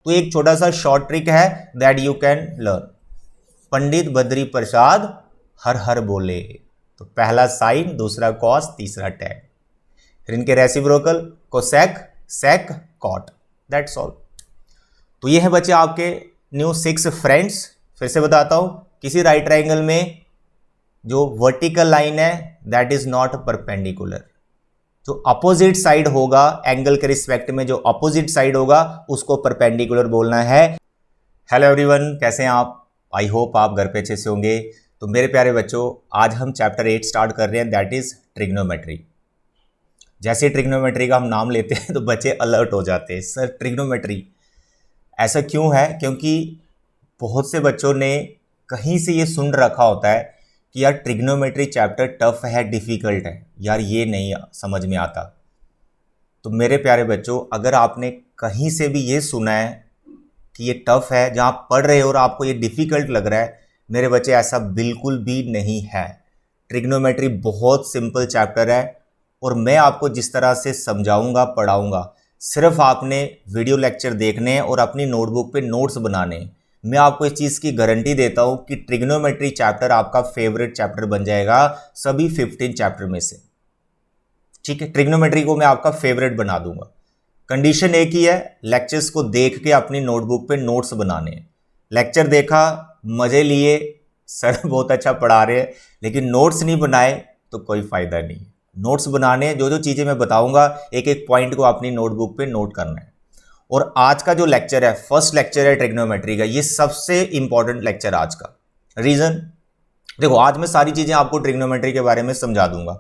तो एक छोटा सा शॉर्ट ट्रिक है that you can learn. Pandit Badri Prasad हर हर बोले, तो पहला साइन, दूसरा कॉस, तीसरा टैन। फिर इनके reciprocal cosec, sec, cot, that's all. तो ये है बच्चे आपके न्यू 6 फ्रेंड्स। फिर से बताता हूं, किसी राइट ट्रायंगल में जो वर्टिकल लाइन है दैट इज नॉट परपेंडिकुलर। जो अपोजिट साइड होगा एंगल के रिस्पेक्ट में, जो अपोजिट साइड होगा उसको परपेंडिकुलर बोलना है। हेलो एवरीवन, कैसे हैं आप? आई होप आप घर पे अच्छे से होंगे। तो मेरे प्यारे बच्चों, आज हम चैप्टर 8 स्टार्ट कर रहे हैं, दैट इज ट्रिग्नोमेट्री। जैसे ट्रिग्नोमेट्री का हम नाम लेते हैं तो बच्चे अलर्ट हो जाते हैं, सर ट्रिग्नोमेट्री ऐसा क्यों है? क्योंकि बहुत से बच्चों ने कहीं से ये सुन रखा होता है कि यार ट्रिग्नोमेट्री चैप्टर टफ है, डिफ़िकल्ट है, यार ये नहीं समझ में आता। तो मेरे प्यारे बच्चों, अगर आपने कहीं से भी ये सुना है कि ये टफ है, जहाँ आप पढ़ रहे हो और आपको ये डिफ़िकल्ट लग रहा है, मेरे बच्चे ऐसा बिल्कुल भी नहीं है। ट्रिग्नोमेट्री बहुत सिंपल चैप्टर है और मैं आपको जिस तरह से समझाऊंगा, पढ़ाऊंगा, सिर्फ आपने वीडियो लेक्चर देखने हैं और अपनी नोटबुक पे नोट्स बनाने हैं। मैं आपको इस चीज़ की गारंटी देता हूं कि ट्रिग्नोमेट्री चैप्टर आपका फेवरेट चैप्टर बन जाएगा सभी 15 चैप्टर में से। ठीक है, ट्रिग्नोमेट्री को मैं आपका फेवरेट बना दूंगा। कंडीशन एक ही है, लेक्चर्स को देख के अपनी नोटबुक पे नोट्स बनाने हैं। लेक्चर देखा, मजे लिए, सर बहुत अच्छा पढ़ा रहे हैं, लेकिन नोट्स नहीं बनाए तो कोई फ़ायदा नहीं। नोट्स बनाने, जो जो चीज़ें मैं बताऊंगा एक एक पॉइंट को अपनी नोटबुक पे नोट करना है। और आज का जो लेक्चर है, फर्स्ट लेक्चर है ट्रिग्नोमेट्री का, ये सबसे इंपॉर्टेंट लेक्चर आज का। रीज़न देखो, आज मैं सारी चीज़ें आपको ट्रिग्नोमेट्री के बारे में समझा दूंगा।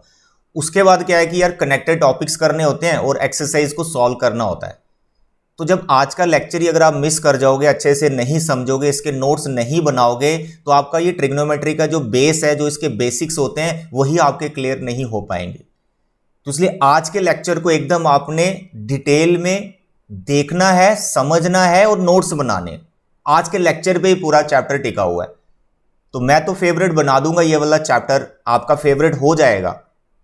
उसके बाद क्या है कि यार कनेक्टेड टॉपिक्स करने होते हैं और एक्सरसाइज को सॉल्व करना होता है। तो जब आज का लेक्चर ही अगर आप मिस कर जाओगे, अच्छे से नहीं समझोगे, इसके नोट्स नहीं बनाओगे, तो आपका ये ट्रिग्नोमेट्री का जो बेस है, जो इसके बेसिक्स होते हैं, वही आपके क्लियर नहीं हो पाएंगे। तो इसलिए आज के लेक्चर को एकदम आपने डिटेल में देखना है, समझना है और नोट्स बनाने। आज के लेक्चर पे ही पूरा चैप्टर टिका हुआ है। तो मैं तो फेवरेट बना दूंगा, ये वाला चैप्टर आपका फेवरेट हो जाएगा।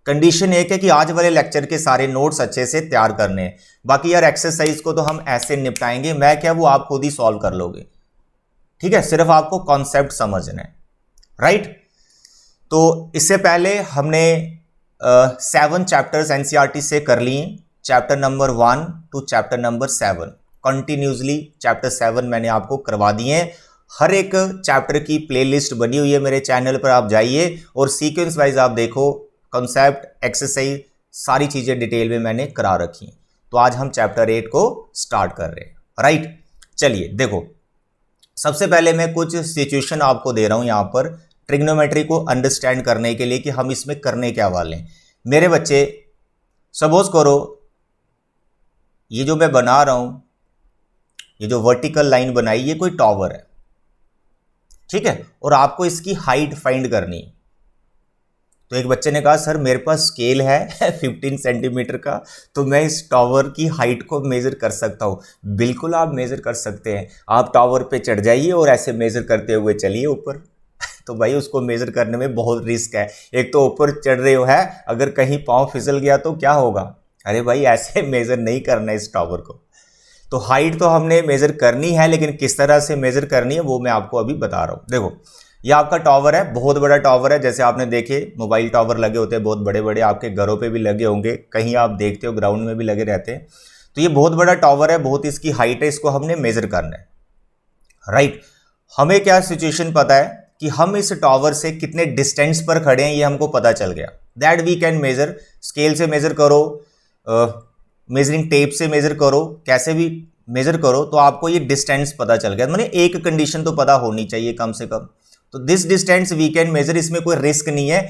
कंडीशन एक है कि आज वाले लेक्चर के सारे नोट्स अच्छे से तैयार करने हैं। बाकी यार एक्सरसाइज को तो हम ऐसे निपटाएंगे, मैं क्या वो आप खुद ही सॉल्व कर लोगे। ठीक है, सिर्फ आपको कॉन्सेप्ट समझना है, राइट? तो इससे पहले हमने 7 चैप्टर्स एनसीईआरटी से कर लिए, chapter number 1 to chapter number 7। Continuously chapter 7 मैंने आपको करवा दिए हैं। हर एक चैप्टर की प्लेलिस्ट बनी हुई है मेरे चैनल पर, आप जाइए और सीक्वेंस वाइज आप देखो, कॉन्सेप्ट, एक्सरसाइज, सारी चीज़ें डिटेल में मैंने करा रखी हैं। तो आज हम चैप्टर 8 को स्टार्ट कर रहे हैं, राइट? चलिए देखो, सबसे पहले मैं कुछ सिचुएशन आपको दे रहा हूं यहां पर ट्रिग्नोमेट्री को अंडरस्टैंड करने के लिए कि हम इसमें करने क्या वाले हैं। मेरे बच्चे, सपोज करो ये जो मैं बना रहा हूं, ये जो वर्टिकल लाइन बनाई, ये कोई टावर है, ठीक है, और आपको इसकी हाइट फाइंड करनी। तो एक बच्चे ने कहा सर मेरे पास स्केल है 15 सेंटीमीटर का, तो मैं इस टावर की हाइट को मेज़र कर सकता हूँ। बिल्कुल आप मेज़र कर सकते हैं। आप टावर पे चढ़ जाइए और ऐसे मेज़र करते हुए चलिए ऊपर। तो भाई उसको मेज़र करने में बहुत रिस्क है। एक तो ऊपर चढ़ रहे हो है, अगर कहीं पाँव फिसल गया तो क्या होगा? अरे भाई ऐसे मेज़र नहीं करना इस टावर को। तो हाइट तो हमने मेज़र करनी है, लेकिन किस तरह से मेज़र करनी है वो मैं आपको अभी बता रहा हूँ। देखो, ये आपका टावर है, बहुत बड़ा टावर है। जैसे आपने देखे मोबाइल टावर लगे होते हैं बहुत बड़े बड़े, आपके घरों पे भी लगे होंगे, कहीं आप देखते हो ग्राउंड में भी लगे रहते हैं। तो ये बहुत बड़ा टावर है, बहुत इसकी हाइट है, इसको हमने मेज़र करना है, राइट? हमें क्या सिचुएशन पता है कि हम इस टावर से कितने डिस्टेंस पर खड़े हैं, ये हमको पता चल गया। That we can measure. Scale से मेज़र करो, मेजरिंग टेप से मेज़र करो, कैसे भी मेज़र करो, तो आपको ये डिस्टेंस पता चल गया। मैंने एक कंडीशन तो पता होनी चाहिए कम से कम। तो this distance we can measure, इसमें कोई रिस्क नहीं है।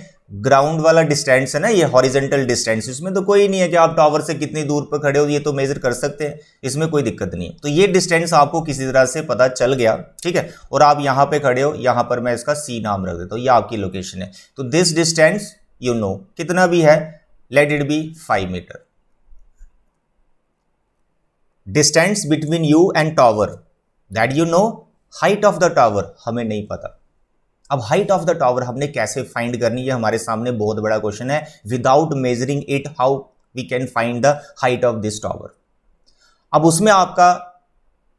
ग्राउंड वाला डिस्टेंस है ना, ये हॉरिजॉन्टल डिस्टेंस, इसमें तो कोई नहीं है कि आप टावर से कितनी दूर पर खड़े हो, ये तो मेजर कर सकते हैं, इसमें कोई दिक्कत नहीं है। तो ये डिस्टेंस आपको किसी तरह से पता चल गया, ठीक है, और आप यहाँ पे खड़े हो, यहाँ पर मैं इसका सी नाम रख देता हूँ, ये आपकी लोकेशन है। तो दिस डिस्टेंस यू नो कितना भी है, let it be 5 metre. Distance between you and tower, that you know. Height of the tower हमें नहीं पता। अब हाइट ऑफ द टावर हमने कैसे फाइंड करनी है, हमारे सामने बहुत बड़ा क्वेश्चन है। Without measuring it how we can find the height of this tower. अब उसमें आपका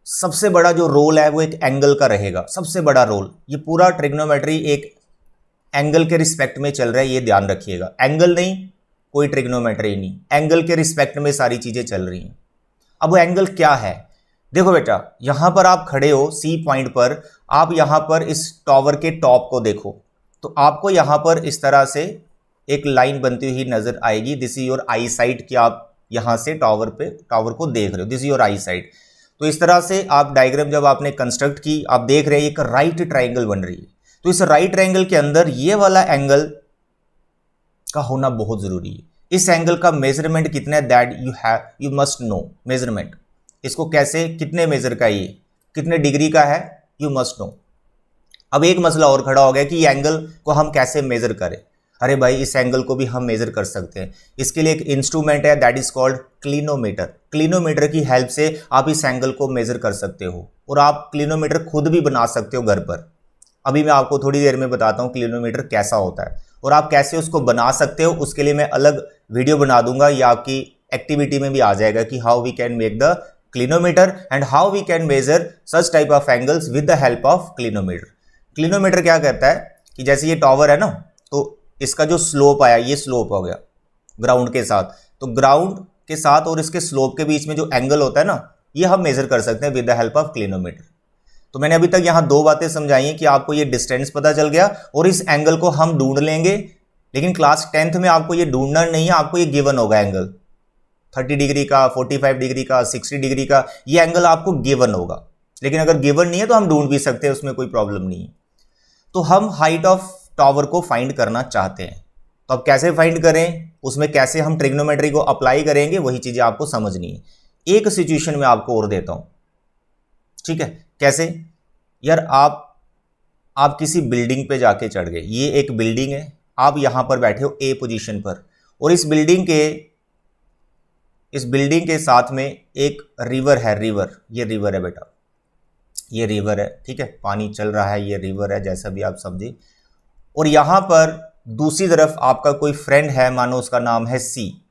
सबसे बड़ा जो रोल है वो एक एंगल का रहेगा, सबसे बड़ा रोल। ये पूरा ट्रिग्नोमेट्री एक एंगल के रिस्पेक्ट में चल रहा है, ये ध्यान रखिएगा। एंगल नहीं कोई ट्रिग्नोमेट्री नहीं, एंगल के रिस्पेक्ट में सारी चीजें चल रही हैं। अब वो एंगल क्या है? देखो बेटा, यहां पर आप खड़े हो सी पॉइंट पर, आप यहां पर इस टावर के टॉप को देखो तो आपको यहां पर इस तरह से एक लाइन बनती हुई नजर आएगी। This is your I site, कि आप यहां से टावर को देख रहे हो, this is your I site. तो इस तरह से आप डायग्राम जब आपने कंस्ट्रक्ट की, आप देख रहे हैं एक राइट ट्राइंगल बन रही है। तो इस राइट ट्राइंगल के अंदर ये वाला एंगल का होना बहुत जरूरी है। इस एंगल का मेजरमेंट कितना है, that you must know measurement. इसको कैसे, कितने मेजर का, ये कितने डिग्री का है, यू मस्ट नो। अब एक मसला और खड़ा हो गया कि ये एंगल को हम कैसे मेजर करें। अरे भाई, इस एंगल को भी हम मेजर कर सकते हैं। इसके लिए एक इंस्ट्रूमेंट है, that is called clinometer. Clinometer की हेल्प से आप इस एंगल को मेजर कर सकते हो, और आप क्लिनोमीटर खुद भी बना सकते हो घर पर। अभी मैं आपको थोड़ी देर में बताता हूँ क्लिनोमीटर कैसा होता है और आप कैसे उसको बना सकते हो। उसके लिए मैं अलग वीडियो बना दूंगा, या आपकी एक्टिविटी में भी आ जाएगा कि how we can make the clinometer and how we can measure such type of angles with the help of clinometer. Clinometer क्या करता है कि जैसे ये टावर है ना, तो इसका जो स्लोप आया, ये स्लोप हो गया ग्राउंड के साथ, तो ग्राउंड के साथ और इसके स्लोप के बीच में जो एंगल होता है ना, ये हम मेजर कर सकते हैं with the help of clinometer. तो मैंने अभी तक यहाँ दो बातें समझाई हैं कि आपको ये डिस्टेंस पता चल गया और इस एंगल को हम ढूंढ लेंगे। लेकिन क्लास 10th में आपको ये ढूंढना नहीं है, आपको ये गिवन होगा एंगल 30 डिग्री का, 45 डिग्री का, 60 डिग्री का, ये एंगल आपको गिवन होगा। लेकिन अगर गिवन नहीं है तो हम ढूंढ भी सकते हैं, उसमें कोई प्रॉब्लम नहीं है। तो हम हाइट ऑफ टावर को फाइंड करना चाहते हैं, तो अब कैसे फाइंड करें, उसमें कैसे हम ट्रिग्नोमेट्री को अप्लाई करेंगे, वही चीजें आपको समझनी है। एक सिचुएशन में आपको और देता हूं, ठीक है? कैसे यार, आप किसी बिल्डिंग पे जाके चढ़ गए। ये एक बिल्डिंग है, आप यहां पर बैठे हो ए पोजीशन पर, और इस बिल्डिंग के साथ में एक रिवर है। ये रिवर है बेटा, ये रिवर है, ठीक है? पानी चल रहा है, ये रिवर है, जैसा भी आप समझे। और यहां पर दूसरी तरफ आपका कोई फ्रेंड है, मानो उसका नाम है सी,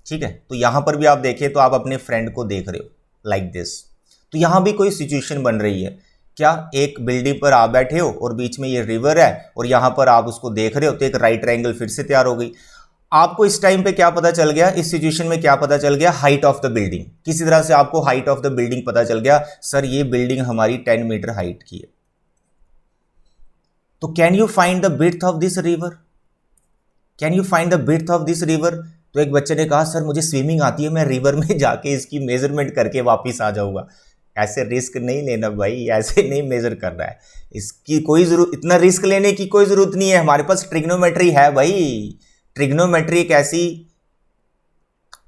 ठीक है? तो यहां पर भी आप देखें तो आप अपने फ्रेंड को देख रहे हो लाइक दिस। तो यहां भी कोई सिचुएशन बन रही है क्या, एक बिल्डिंग पर आप बैठे हो और बीच में ये रिवर है और यहां पर आप उसको देख रहे हो, तो एक राइट ट्रायंगल फिर से तैयार हो गई। आपको इस टाइम पे क्या पता चल गया, इस सिचुएशन में क्या पता चल गया, हाइट ऑफ द बिल्डिंग। किसी तरह से आपको हाइट ऑफ द बिल्डिंग पता चल गया, सर ये बिल्डिंग हमारी 10 मीटर हाइट की है। तो can you find the width of this river, can you find the width of this river? तो एक बच्चे ने कहा, सर मुझे स्विमिंग आती है, मैं रिवर में जाके इसकी मेजरमेंट करके वापिस आ जाऊंगा। ऐसे रिस्क नहीं लेना भाई, ऐसे नहीं मेजर करना है, इसकी कोई जरूरत, इतना रिस्क लेने की कोई जरूरत नहीं है। हमारे पास ट्रिग्नोमेट्री है भाई। ट्रिग्नोमेट्री एक ऐसी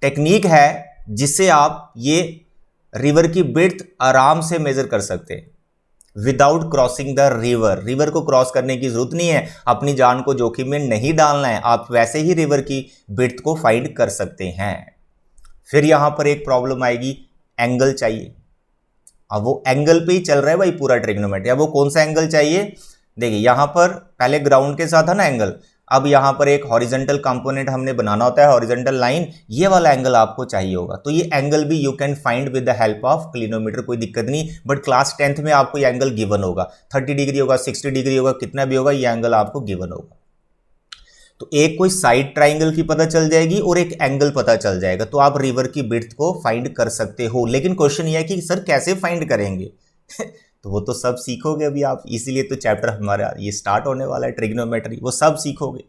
टेक्निक है जिससे आप ये रिवर की विड्थ आराम से मेजर कर सकते हैं without crossing the river. River को क्रॉस करने की जरूरत नहीं है, अपनी जान को जोखिम में नहीं डालना है, आप वैसे ही रिवर की विड्थ को फाइंड कर सकते हैं। फिर यहां पर एक प्रॉब्लम आएगी, एंगल चाहिए। अब वो एंगल पे ही चल रहा है भाई पूरा ट्रिग्नोमेट्री। अब वो कौन सा एंगल चाहिए, देखिए यहां पर पहले ग्राउंड के साथ है ना एंगल, अब यहां पर एक हॉरिजॉन्टल कंपोनेंट हमने बनाना होता है, हॉरिजॉन्टल लाइन, ये वाला एंगल आपको चाहिए होगा। तो ये एंगल भी you can find with the help of clinometer, कोई दिक्कत नहीं। बट क्लास 10th में आपको ये एंगल गिवन होगा, 30 डिग्री होगा, 60 डिग्री होगा, कितना भी होगा, ये एंगल आपको गिवन होगा। तो एक कोई साइड ट्राइंगल की पता चल जाएगी और एक एंगल पता चल जाएगा, तो आप रिवर की विड्थ को फाइंड कर सकते हो। लेकिन क्वेश्चन ये है कि सर कैसे फाइंड करेंगे तो वो तो सब सीखोगे अभी आप, इसीलिए तो चैप्टर हमारा ये स्टार्ट होने वाला है ट्रिग्नोमेट्री, वो सब सीखोगे।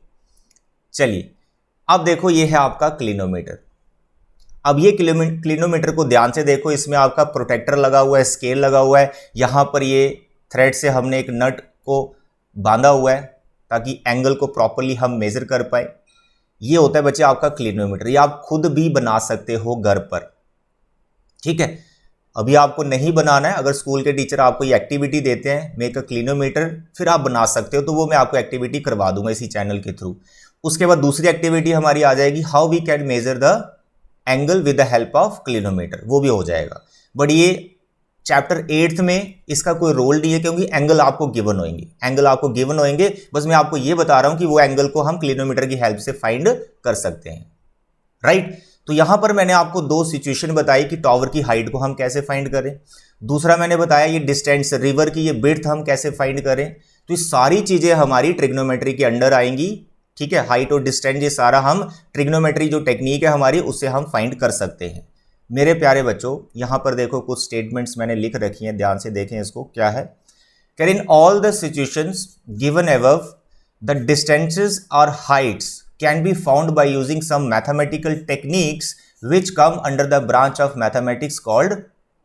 चलिए अब देखो, ये है आपका क्लिनोमीटर। अब ये क्लिनोमीटर को ध्यान से देखो, इसमें आपका प्रोटेक्टर लगा हुआ है, स्केल लगा हुआ है, यहां पर ये थ्रेड से हमने एक नट को बांधा हुआ है ताकि एंगल को प्रॉपर्ली हम मेजर कर पाए। ये होता है बच्चे आपका क्लिनोमीटर। ये आप खुद भी बना सकते हो घर पर, ठीक है? अभी आपको नहीं बनाना है, अगर स्कूल के टीचर आपको ये एक्टिविटी देते हैं मेक अ क्लिनोमीटर, फिर आप बना सकते हो, तो वो मैं आपको एक्टिविटी करवा दूंगा इसी चैनल के थ्रू। उसके बाद दूसरी एक्टिविटी हमारी आ जाएगी, how we can measure the angle with the help of clinometer, वो भी हो जाएगा। बट ये चैप्टर 8th में इसका कोई रोल नहीं है, क्योंकि एंगल आपको गिवन होंगे, एंगल आपको गिवन होंगे। बस मैं आपको ये बता रहा हूं कि वो एंगल को हम क्लिनोमीटर की हेल्प से फाइंड कर सकते हैं, राइट? तो यहां पर मैंने आपको दो सिचुएशन बताई कि टावर की हाइट को हम कैसे फाइंड करें। दूसरा मैंने बताया ये डिस्टेंस, रिवर की ये विड्थ हम कैसे फाइंड करें। तो ये सारी चीजें हमारी ट्रिग्नोमेट्री के अंडर आएंगी, ठीक है। हाइट और डिस्टेंस ये सारा हम ट्रिग्नोमेट्री जो टेक्निक है हमारी उससे हम फाइंड कर सकते हैं। मेरे प्यारे बच्चों यहां पर देखो कुछ स्टेटमेंट्स मैंने लिख रखी हैं, ध्यान से देखें इसको। क्या है, can in all the situations given above the distances और heights can be found by using some mathematical techniques which come under the branch of mathematics called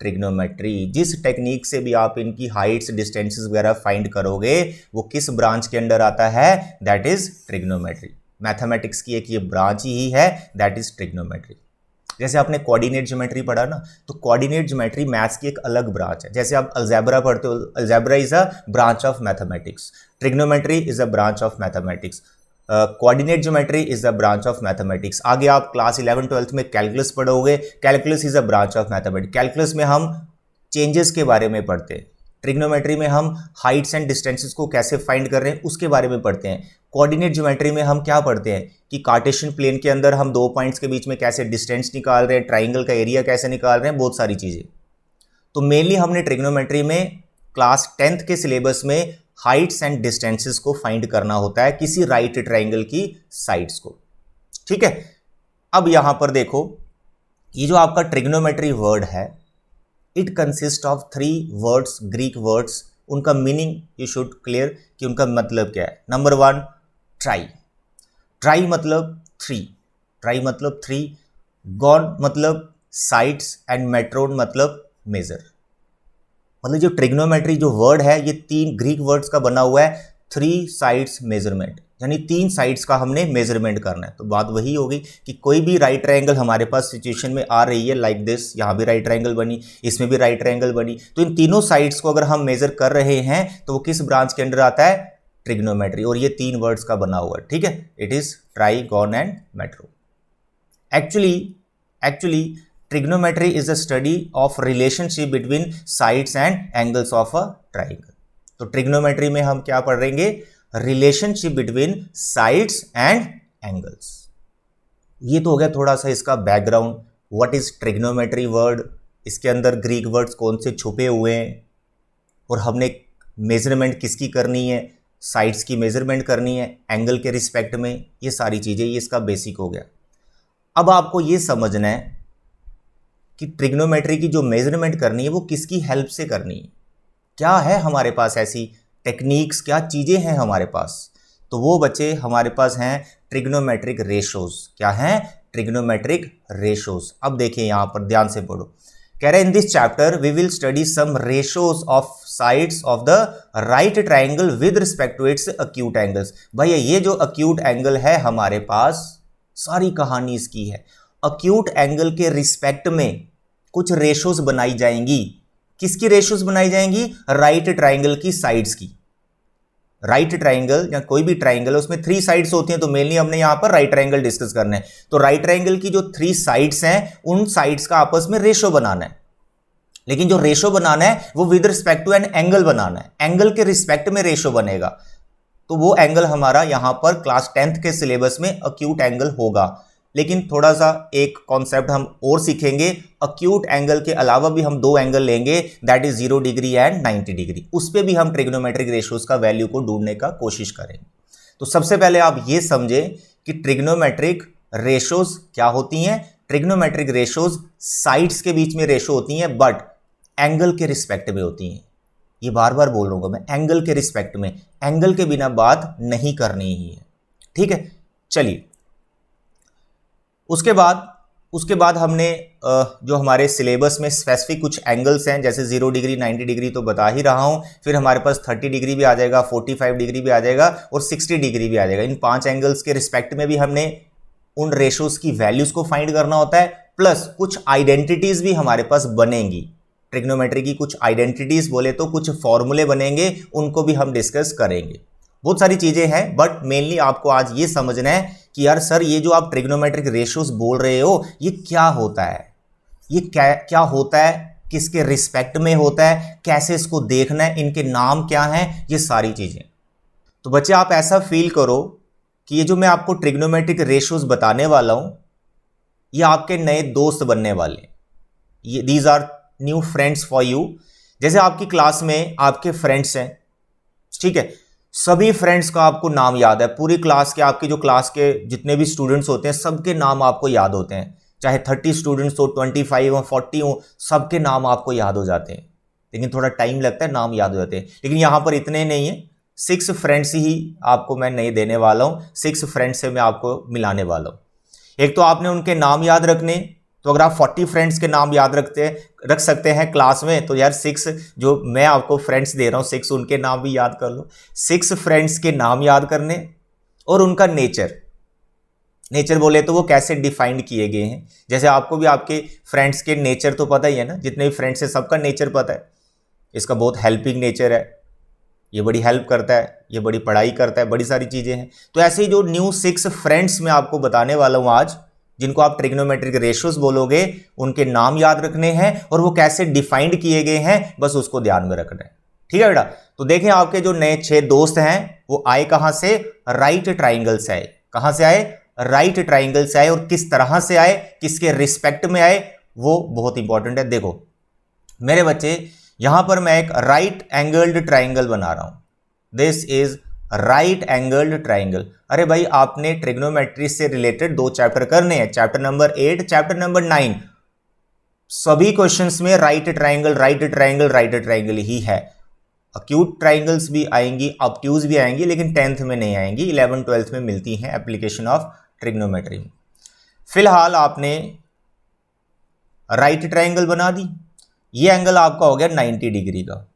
trigonometry. जिस टेक्निक से भी आप इनकी हाइट्स डिस्टेंसेस वगैरह फाइंड करोगे वो किस ब्रांच के अंडर आता है, दैट इज ट्रिग्नोमेट्री। मैथमेटिक्स की एक ये ब्रांच ही है, दैट इज ट्रिग्नोमेट्री। जैसे आपने कोऑर्डिनेट ज्योमेट्री पढ़ा ना, तो कोऑर्डिनेट ज्योमेट्री मैथ्स की एक अलग ब्रांच है। जैसे आप अलजेब्रा पढ़ते हो, algebra is a branch of mathematics, trigonometry is a branch of mathematics, coordinate geometry is a branch of mathematics. आगे आप क्लास 11-12 में कैलकुलस पढ़ोगे, calculus is a branch of mathematics. Calculus में हम चेंजेस के बारे में पढ़ते हैं, ट्रिग्नोमेट्री में हम हाइट्स एंड डिस्टेंसेस को कैसे फाइंड कर रहे हैं उसके बारे में पढ़ते हैं। कोऑर्डिनेट ज्योमेट्री में हम क्या पढ़ते हैं कि कार्टेशियन प्लेन के अंदर हम दो पॉइंट्स के बीच में कैसे डिस्टेंस निकाल रहे हैं, ट्राइंगल का एरिया कैसे निकाल रहे हैं, बहुत सारी चीज़ें। तो मेनली हमने ट्रिग्नोमेट्री में क्लास 10th के सिलेबस में हाइट्स एंड डिस्टेंसेस को फाइंड करना होता है किसी राइट ट्राइंगल की साइड्स को, ठीक है। अब यहां पर देखो ये जो आपका ट्रिग्नोमेट्री वर्ड है, it consist of 3 words, Greek words. उनका मीनिंग यू शुड क्लियर कि उनका मतलब क्या है। नंबर 1 ट्राई, ट्राई मतलब 3, ट्राई मतलब 3, गॉन मतलब साइड्स एंड मेट्रोन मतलब मेजर। मतलब जो ट्रिग्नोमेट्री जो वर्ड है ये 3 ग्रीक वर्ड्स का बना हुआ है, 3 साइड्स मेजरमेंट, यानी 3 साइड्स का हमने मेजरमेंट करना है। तो बात वही होगी कि कोई भी राइट ट्रायंगल हमारे पास सिचुएशन में आ रही है लाइक दिस, यहाँ भी राइट ट्रायंगल बनी, इसमें भी राइट ट्रायंगल बनी, तो इन तीनों साइड्स को अगर हम मेजर कर रहे हैं तो वो किस ब्रांच के अंडर आता है, ट्रिग्नोमेट्री। और ये 3 वर्ड्स का बना हुआ है, ठीक है। It is try, gone and metro. Actually trigonometry is a study of relationship between sides and angles of a triangle। तो trigonometry में हम क्या पढ़ेंगे, relationship between sides and angles। ये तो हो गया थोड़ा सा इसका background, what is trigonometry word, इसके अंदर ग्रीक वर्ड्स कौन से छुपे हुए हैं, और हमने मेजरमेंट किसकी करनी है, साइड्स की मेजरमेंट करनी है एंगल के रिस्पेक्ट में। ये सारी चीजें, ये इसका बेसिक हो गया। अब आपको ये समझना है कि ट्रिग्नोमेट्री की जो मेजरमेंट करनी है वो किसकी हेल्प से करनी है, क्या है हमारे पास ऐसी टेक्निक्स, क्या चीज़ें हैं हमारे पास। तो वो बच्चे हमारे पास हैं ट्रिग्नोमेट्रिक रेशोज। क्या हैं, ट्रिग्नोमेट्रिक रेशोज। अब देखिए यहाँ पर ध्यान से पढ़ो, कह रहे हैं in this chapter we will study some ratios of sides of the right triangle with respect to its acute angles. भैया ये जो अक्यूट एंगल है हमारे पास, सारी कहानी इसकी है। अक्यूट एंगल के रिस्पेक्ट में कुछ रेशोज बनाई जाएंगी। किसकी रेशोज बनाई जाएंगी, राइट ट्राइंगल की साइड्स की। राइट ट्राइंगल या कोई भी ट्राइंगल उसमें 3 साइड्स होती हैं, तो मेनली हमने यहां पर राइट ट्राइंगल डिस्कस करना है। तो राइट ट्राइंगल की जो 3 साइड्स हैं उन साइड्स का आपस में रेशो बनाना है। लेकिन जो रेशो बनाना है वो with respect to an angle बनाना है, एंगल के रिस्पेक्ट में रेशो बनेगा। तो वो एंगल हमारा यहां पर क्लास 10th के सिलेबस में अक्यूट एंगल होगा। लेकिन थोड़ा सा एक कॉन्सेप्ट हम और सीखेंगे, अक्यूट एंगल के अलावा भी हम 2 एंगल लेंगे, that is 0 degree and 90 degree. उस पर भी हम ट्रिग्नोमेट्रिक रेशोज का वैल्यू को ढूंढने का कोशिश करेंगे। तो सबसे पहले आप ये समझें कि ट्रिग्नोमेट्रिक रेशोज क्या होती हैं। ट्रिग्नोमेट्रिक रेशोज साइड्स के बीच में रेशो होती हैं, बट एंगल के रिस्पेक्ट में होती हैं। ये बार बार बोल रहा हूँ मैं, एंगल के रिस्पेक्ट में, एंगल के बिना बात नहीं करनी ही है, ठीक है। चलिए उसके बाद हमने जो हमारे सिलेबस में स्पेसिफिक कुछ एंगल्स हैं, जैसे 0 डिग्री 90 डिग्री तो बता ही रहा हूं, फिर हमारे पास 30 डिग्री भी आ जाएगा, 45 डिग्री भी आ जाएगा और 60 डिग्री भी आ जाएगा। इन 5 एंगल्स के रिस्पेक्ट में भी हमने उन रेशोज की वैल्यूज को फाइंड करना होता है, प्लस कुछ आइडेंटिटीज भी हमारे पास बनेंगी। ट्रिग्नोमेट्री की कुछ आइडेंटिटीज बोले तो कुछ फॉर्मूले बनेंगे, उनको भी हम डिस्कस करेंगे। बहुत सारी चीजें हैं, बट मेनली आपको आज ये समझना है कि यार सर ये जो आप ट्रिग्नोमेट्रिक रेशियोज बोल रहे हो ये क्या होता है, ये क्या होता है, किसके रिस्पेक्ट में होता है, कैसे इसको देखना है, इनके नाम क्या हैं, ये सारी चीजें। तो बच्चे आप ऐसा फील करो कि ये जो मैं आपको ट्रिग्नोमेट्रिक रेशियोज बताने वाला हूं ये आपके नए दोस्त बनने वाले। ये these are new friends for you. जैसे आपकी क्लास में आपके फ्रेंड्स हैं, ठीक है, सभी फ्रेंड्स का आपको नाम याद है, पूरी क्लास के, आपकी जो क्लास के जितने भी स्टूडेंट्स होते हैं सबके नाम आपको याद होते हैं, चाहे 30 स्टूडेंट्स हो, 25 हो, 40 हो, सबके नाम आपको याद हो जाते हैं। लेकिन थोड़ा टाइम लगता है, नाम याद हो जाते हैं। लेकिन यहां पर इतने नहीं है, 6 फ्रेंड्स ही आपको मैं नहीं देने वाला हूं, 6 फ्रेंड्स से मैं आपको मिलाने वाला हूं। एक तो आपने उनके नाम याद रखने, तो अगर आप 40 फ्रेंड्स के नाम याद रख सकते हैं क्लास में, तो यार 6 जो मैं आपको फ्रेंड्स दे रहा हूं 6 उनके नाम भी याद कर लो। 6 फ्रेंड्स के नाम याद करने और उनका नेचर बोले तो वो कैसे डिफाइंड किए गए हैं। जैसे आपको भी आपके फ्रेंड्स के नेचर तो पता ही है ना, जितने भी फ्रेंड्स हैं सबका नेचर पता है। इसका बहुत हेल्पिंग नेचर है, ये बड़ी हेल्प करता है, ये बड़ी पढ़ाई करता है, बड़ी सारी चीज़ें हैं। तो ऐसे ही जो न्यू 6 फ्रेंड्स मैं आपको बताने वाला हूँ आज, जिनको आप ट्रिग्नोमेट्रिक रेशियोज बोलोगे, उनके नाम याद रखने हैं और वो कैसे डिफाइंड किए गए हैं, बस उसको ध्यान में रखना है। ठीक है बेटा। तो देखें आपके जो नए 6 दोस्त हैं वो आए कहां से, राइट ट्राइंगल से आए। कहां से आए, राइट ट्राइंगल से आए। और किस तरह से आए, किसके रिस्पेक्ट में आए, वो बहुत इंपॉर्टेंट है। देखो मेरे बच्चे, यहां पर मैं एक राइट एंगल्ड ट्राइंगल बना रहा हूं। This is right angled triangle. अरे भाई आपने ट्रिग्नोमेट्री से रिलेटेड 2 चैप्टर करने हैं, चैप्टर नंबर 8, चैप्टर नंबर 9। सभी क्वेश्चंस में right triangle right triangle right triangle ही है। अक्यूट ट्राइंगल्स भी आएंगी, ऑब्ट्यूज भी आएंगी, लेकिन 10th में नहीं आएंगी, 11th 12th में मिलती हैं एप्लीकेशन ऑफ ट्रिग्नोमेट्री में। फिलहाल आपने राइट ट्राइंगल बना दी, ये एंगल आपका हो गया 90 डिग्री का।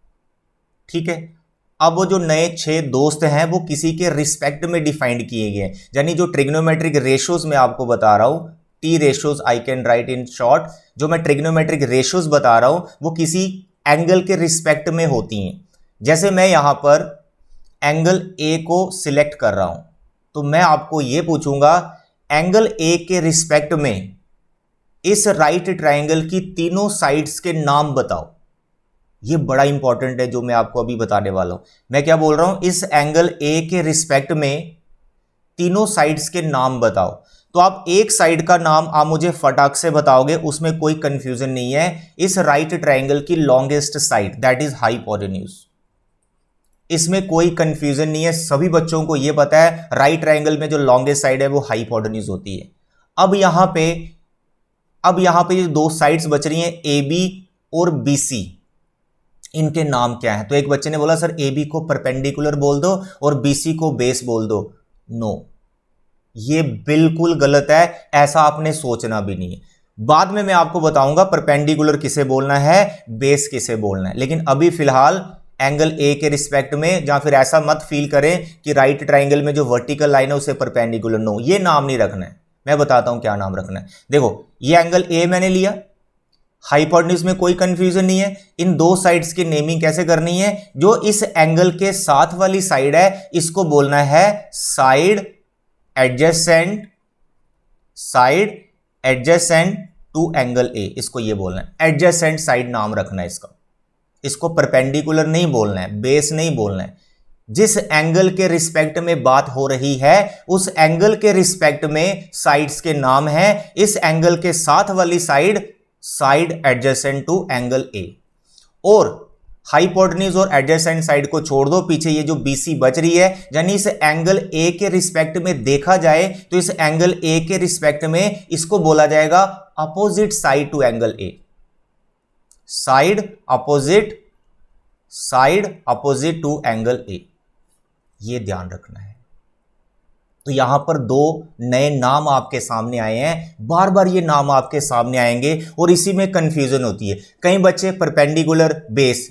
ठीक है, अब वो जो नए 6 दोस्त हैं वो किसी के रिस्पेक्ट में डिफाइंड किए गए हैं, यानी जो ट्रिग्नोमेट्रिक रेशियोज में आपको बता रहा हूं, T ratios I can write in short, जो मैं ट्रिग्नोमेट्रिक रेशियोज बता रहा हूं वो किसी एंगल के रिस्पेक्ट में होती हैं। जैसे मैं यहां पर एंगल ए को सिलेक्ट कर रहा हूं, तो मैं आपको यह पूछूंगा एंगल ए के रिस्पेक्ट में इस राइट ट्राइंगल की तीनों साइड्स के नाम बताओ। ये बड़ा इंपॉर्टेंट है जो मैं आपको अभी बताने वाला हूं। मैं क्या बोल रहा हूं, इस एंगल ए के रिस्पेक्ट में तीनों साइड्स के नाम बताओ। तो आप एक साइड का नाम आप मुझे फटाक से बताओगे, उसमें कोई कंफ्यूजन नहीं है। इस राइट ट्राइंगल की longest side that is hypotenuse, इसमें कोई कंफ्यूजन नहीं है, सभी बच्चों को यह पता है राइट ट्राइंगल में जो लॉन्गेस्ट साइड है वो हाइपोटेन्यूज होती है। अब यहां पे जो 2 साइड्स बच रही हैं ए बी और बी सी, इनके नाम क्या है। तो एक बच्चे ने बोला सर ए बी को परपेंडिकुलर बोल दो और बी सी को बेस बोल दो। नो, ये बिल्कुल गलत है, ऐसा आपने सोचना भी नहीं है। बाद में मैं आपको बताऊंगा परपेंडिकुलर किसे बोलना है, बेस किसे बोलना है। लेकिन अभी फिलहाल एंगल ए के रिस्पेक्ट में, या फिर ऐसा मत फील करें कि राइट ट्राइंगल में जो वर्टिकल लाइन है उसे परपेंडिकुलर, नो, ये नाम नहीं रखना है। मैं बताता हूं क्या नाम रखना है। देखो ये एंगल ए मैंने लिया, हाइपोटेन्यूज में कोई कंफ्यूजन नहीं है। इन 2 साइड्स की नेमिंग कैसे करनी है, जो इस एंगल के साथ वाली साइड है इसको बोलना है side adjacent to angle A, इसको ये बोलना है। एडजेसेंट साइड नाम रखना है इसका, इसको परपेंडिकुलर नहीं बोलना है, बेस नहीं बोलना है। जिस एंगल के रिस्पेक्ट में बात हो रही है उस एंगल के रिस्पेक्ट में साइड्स के नाम है। इस एंगल के साथ वाली side adjacent to angle A, और हाइपोटेन्यूज और एडजेसेंट साइड को छोड़ दो, पीछे ये जो बीसी बच रही है, यानी इस एंगल ए के रिस्पेक्ट में देखा जाए तो इस एंगल ए के रिस्पेक्ट में इसको बोला जाएगा opposite side to angle A, side opposite to angle A, ये ध्यान रखना है। तो यहां पर 2 नए नाम आपके सामने आए हैं, बार बार ये नाम आपके सामने आएंगे और इसी में कंफ्यूजन होती है। कई बच्चे परपेंडिकुलर बेस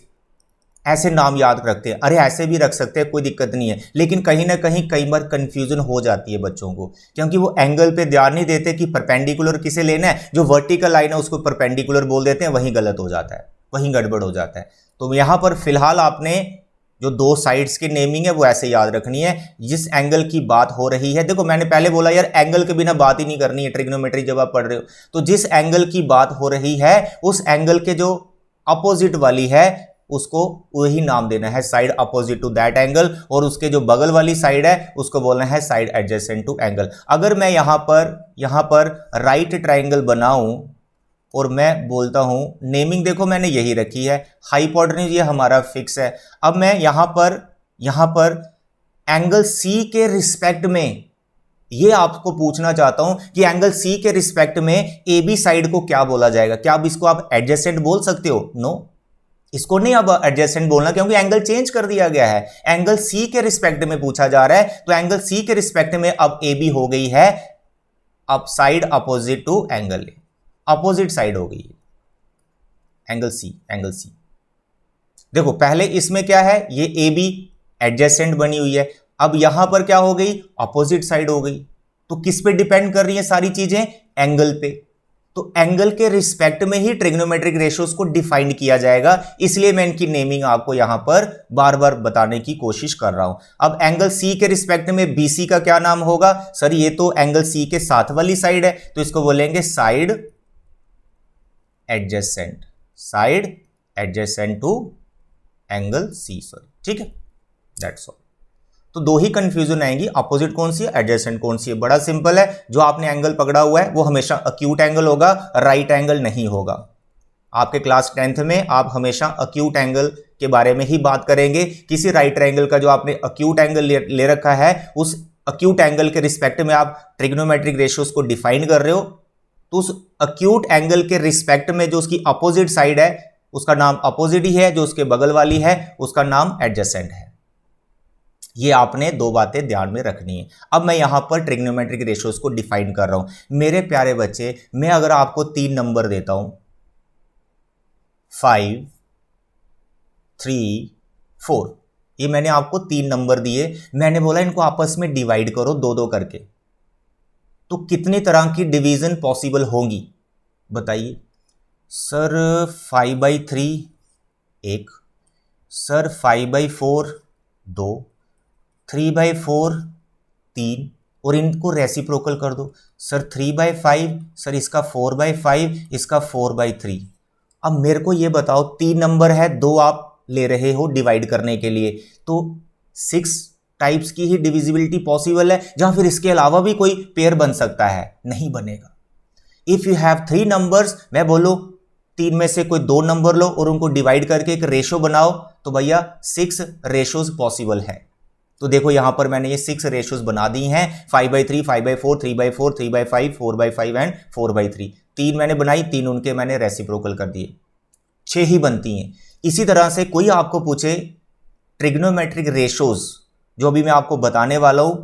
ऐसे नाम याद रखते हैं, अरे ऐसे भी रख सकते हैं, कोई दिक्कत नहीं है, लेकिन कहीं ना कहीं कई बार कंफ्यूजन हो जाती है बच्चों को, क्योंकि वो एंगल पे ध्यान नहीं देते कि परपेंडिकुलर किसे लेना है। जो वर्टिकल लाइन है उसको परपेंडिकुलर बोल देते हैं, वहीं गलत हो जाता है, वहीं गड़बड़ हो जाता है। तो यहां पर फिलहाल आपने जो 2 साइड्स की नेमिंग है वो ऐसे याद रखनी है। जिस एंगल की बात हो रही है, देखो मैंने पहले बोला यार एंगल के बिना बात ही नहीं करनी है ट्रिग्नोमेट्री जब आप पढ़ रहे हो, तो जिस एंगल की बात हो रही है उस एंगल के जो अपोजिट वाली है उसको वही नाम देना है, side opposite to that angle, और उसके जो बगल वाली साइड है उसको बोलना है साइड एडजेसेंट टू एंगल। अगर मैं यहां पर राइट ट्राइंगल बनाऊं और मैं बोलता हूं नेमिंग देखो मैंने यही रखी है, हाइपोटेन्यूज ये हमारा फिक्स है। अब मैं यहां पर एंगल सी के रिस्पेक्ट में ये आपको पूछना चाहता हूं कि एंगल सी के रिस्पेक्ट में ए बी साइड को क्या बोला जाएगा। क्या अब इसको आप एडजेसेंट बोल सकते हो? नो, इसको नहीं अब एडजेसेंट बोलना, क्योंकि एंगल चेंज कर दिया गया है। एंगल सी के रिस्पेक्ट में पूछा जा रहा है, तो एंगल सी के रिस्पेक्ट में अब ए बी हो गई है अब side opposite to angle A, opposite side हो गई है एंगल सी। देखो पहले इसमें क्या है, ये ए बी एडजेसेंट बनी हुई है, अब यहां पर क्या हो गई, अपोजिट साइड हो गई। तो किस पे डिपेंड कर रही है सारी चीजें? एंगल पे। तो एंगल के रिस्पेक्ट में ही ट्रिग्नोमेट्रिक रेशियोज को डिफाइन किया जाएगा, इसलिए मैं इनकी नेमिंग आपको यहां पर बार बार बताने की कोशिश कर रहा हूं। अब एंगल सी के रिस्पेक्ट में बीसी का क्या नाम होगा? सर ये तो एंगल सी के साथ वाली साइड है, तो इसको बोलेंगे side adjacent, side adjacent to angle C, sorry, ठीक है, दैट्स ऑल। तो दो ही कंफ्यूजन आएंगी, अपोजिट कौन सी है, एडजेसेंट कौन सी है। बड़ा सिंपल है, जो आपने एंगल पकड़ा हुआ है वो हमेशा अक्यूट एंगल होगा, राइट एंगल नहीं होगा। आपके क्लास 10th में आप हमेशा अक्यूट एंगल के बारे में ही बात करेंगे। किसी राइट एंगल का जो आपने अक्यूट एंगल ले रखा है, उस अक्यूट एंगल के रिस्पेक्ट में आप ट्रिग्नोमेट्रिक रेशियोज को डिफाइन कर रहे हो, तो उस अक्यूट एंगल के रिस्पेक्ट में जो उसकी अपोजिट साइड है उसका नाम अपोजिट ही है, जो उसके बगल वाली है उसका नाम एडजेसेंट है। ये आपने दो बातें ध्यान में रखनी है। अब मैं यहां पर ट्रिग्नोमेट्रिक रेशियोज को डिफाइन कर रहा हूं। मेरे प्यारे बच्चे, मैं अगर आपको 3 नंबर देता हूं 5, 3, 4, ये मैंने आपको 3 नंबर दिए, मैंने बोला इनको आपस में डिवाइड करो 2-2 करके, तो कितनी तरह की डिवीजन पॉसिबल होंगी बताइए? सर 5/3 1, सर 5/4 2, 3/4 3, और इनको रेसिप्रोकल कर दो। सर 3/5, सर इसका 4/5, इसका 4/3। अब मेरे को ये बताओ, 3 नंबर है, 2 आप ले रहे हो डिवाइड करने के लिए, तो 6 टाइप्स की ही डिविजिबिलिटी पॉसिबल है, जहां फिर इसके अलावा भी कोई पेयर बन सकता है? नहीं बनेगा। इफ यू हैव 3 नंबर्स, मैं बोलो 3 में से कोई 2 नंबर लो और उनको डिवाइड करके एक रेशो बनाओ, तो भैया 6 रेशोज पॉसिबल है। तो देखो यहां पर मैंने ये 6 रेशोज बना दी हैं, 5/3, 5/4, 3/4, 3/5, 4/5 एंड 4/3। 3 मैंने बनाई, 3 उनके मैंने रेसिप्रोकल कर दिए, 6 ही बनती हैं। इसी तरह से कोई आपको पूछे ट्रिग्नोमेट्रिक रेशोज, जो अभी मैं आपको बताने वाला हूं,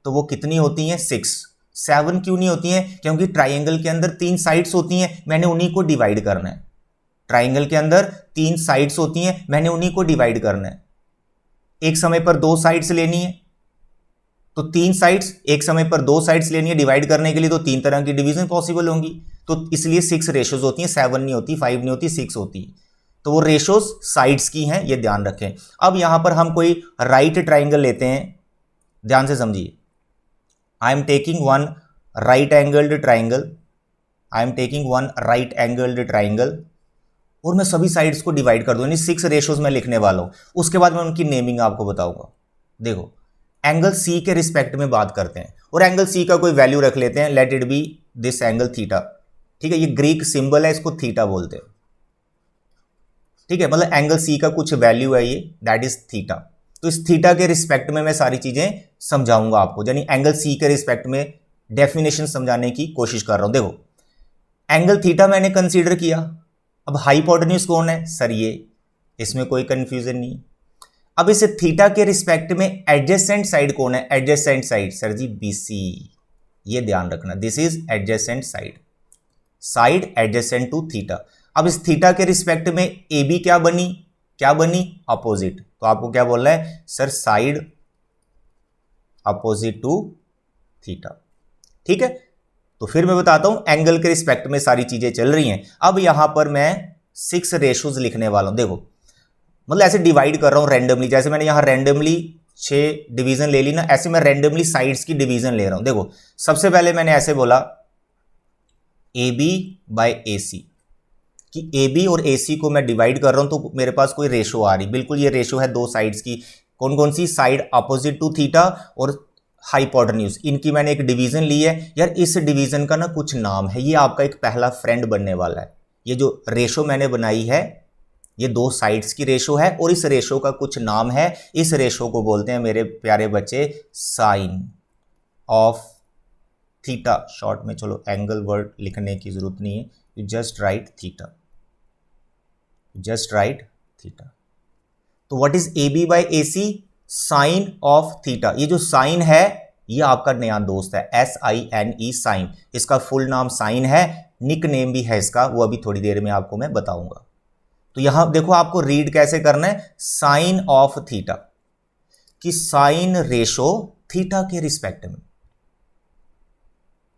तो वो कितनी होती हैं? 6। 7 क्यों नहीं होती हैं? क्योंकि ट्राइंगल के अंदर 3 साइड्स होती हैं, मैंने उन्हीं को डिवाइड करना है। ट्राइंगल के अंदर 3 साइड्स होती हैं, मैंने उन्हीं को डिवाइड करना है। एक समय पर 2 साइड्स लेनी है, तो 3 साइड्स, एक समय पर 2 साइड्स लेनी है डिवाइड करने के लिए, तो 3 तरह की डिवीजन पॉसिबल होंगी। तो इसलिए 6 रेशोज होती हैं, 7 नहीं होती, 5 नहीं होती, 6 होती है। तो वो रेशोज साइड्स की हैं, ये ध्यान रखें। अब यहां पर हम कोई राइट ट्राइंगल लेते हैं, ध्यान से समझिए। I am taking one right angled triangle, I am taking one right angled triangle, और मैं सभी साइड्स को डिवाइड कर दूं, यानी 6 रेशोज में लिखने वाला हूं। उसके बाद मैं उनकी नेमिंग आपको बताऊंगा। देखो एंगल सी के रिस्पेक्ट में बात करते हैं, और एंगल सी का कोई वैल्यू रख लेते हैं, late it B this angle theta, ठीक है, ये ग्रीक सिंबल है, इसको थीटा बोलते हैं, ठीक है, मतलब एंगल सी का कुछ वैल्यू है ये, दैट इज थीटा। तो इस थीटा के रिस्पेक्ट में मैं सारी चीजें समझाऊंगा आपको, यानी एंगल सी के रिस्पेक्ट में डेफिनेशन समझाने की कोशिश कर रहा हूं। देखो एंगल थीटा मैंने कंसीडर किया, अब हाइपोटेन्यूज कौन है? सर ये, इसमें कोई कंफ्यूजन नहीं। अब इस थीटा के रिस्पेक्ट में एडजेसेंट साइड कौन है? Adjacent side sir ji BC, ये ध्यान रखना, this is adjacent side, side adjacent to theta. अब इस थीटा के रिस्पेक्ट में ए बी क्या बनी? अपोजिट। तो आपको क्या बोलना है? Sir side opposite to theta, ठीक है। तो फिर मैं बताता हूं, एंगल के रिस्पेक्ट में सारी चीजें चल रही हैं। अब यहां पर मैं 6 रेशोज लिखने वाला हूं। देखो मतलब ऐसे डिवाइड कर रहा हूं रैंडमली, जैसे मैंने यहां रैंडमली 6 डिवीजन ले ली ना, ऐसे मैं रैंडमली साइड्स की डिवीजन ले रहा हूं। देखो सबसे पहले मैंने ऐसे बोला ए बी बाय ए सी, कि ए बी और ए सी को मैं डिवाइड कर रहा हूं, तो मेरे पास कोई रेशो आ रही, बिल्कुल ये रेशो है 2 साइड्स की। कौन कौन सी? साइड अपोजिट टू थीटा और हाइपोटेन्यूज, इनकी मैंने एक डिवीजन ली है। यार इस डिवीजन का ना कुछ नाम है, ये आपका एक पहला फ्रेंड बनने वाला है, ये जो रेशो मैंने बनाई है ये दो साइड्स की रेशो है और इस रेशो का कुछ नाम है। इस रेशो को बोलते हैं मेरे प्यारे बच्चे साइन ऑफ थीटा। शॉर्ट में, चलो एंगल वर्ड लिखने की जरूरत नहीं है, you just write theta, just write theta. तो what is A B by A C? Sine of theta. ये जो साइन है ये आपका नया दोस्त है, SINE साइन। इसका फुल नाम साइन है, निक नेम भी है इसका, वो अभी थोड़ी देर में आपको मैं बताऊंगा। तो यहां देखो आपको रीड कैसे करना है, साइन ऑफ थीटा कि साइन रेशो थीटा के रिस्पेक्ट में।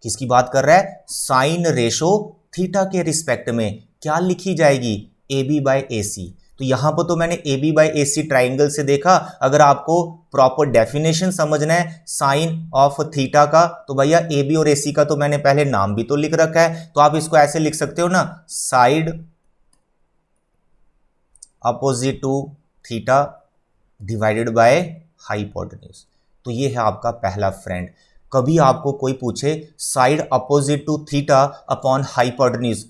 किसकी बात कर रहा है? साइन रेशो थीटा के रिस्पेक्ट में क्या लिखी जाएगी? AB by A C. तो यहां पर तो मैंने AB by A C triangle से देखा। अगर आपको प्रॉपर डेफिनेशन समझना है साइन ऑफ थीटा का तो भैया AB और AC का तो मैंने पहले नाम भी तो लिख रखा है। तो आप इसको ऐसे लिख सकते हो ना, side opposite to theta divided by hypotenuse. तो ये है आपका पहला फ्रेंड। कभी आपको कोई पूछे side opposite to theta upon hypotenuse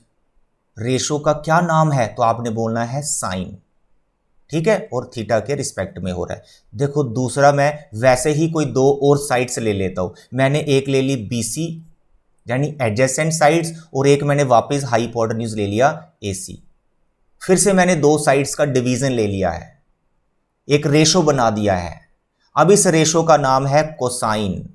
ratio का क्या नाम है, तो आपने बोलना है साइन, ठीक है, और थीटा के रिस्पेक्ट में हो रहा है। देखो दूसरा मैं वैसे ही कोई दो और साइड्स ले लेता हूं। मैंने एक ले ली BC यानी एडजेसेंट साइड्स और एक मैंने वापस हाइपोटेन्यूज ले लिया AC। फिर से मैंने दो साइड्स का डिवीजन ले लिया है, एक रेशो बना दिया है। अब इस रेशो का नाम है कोसाइन।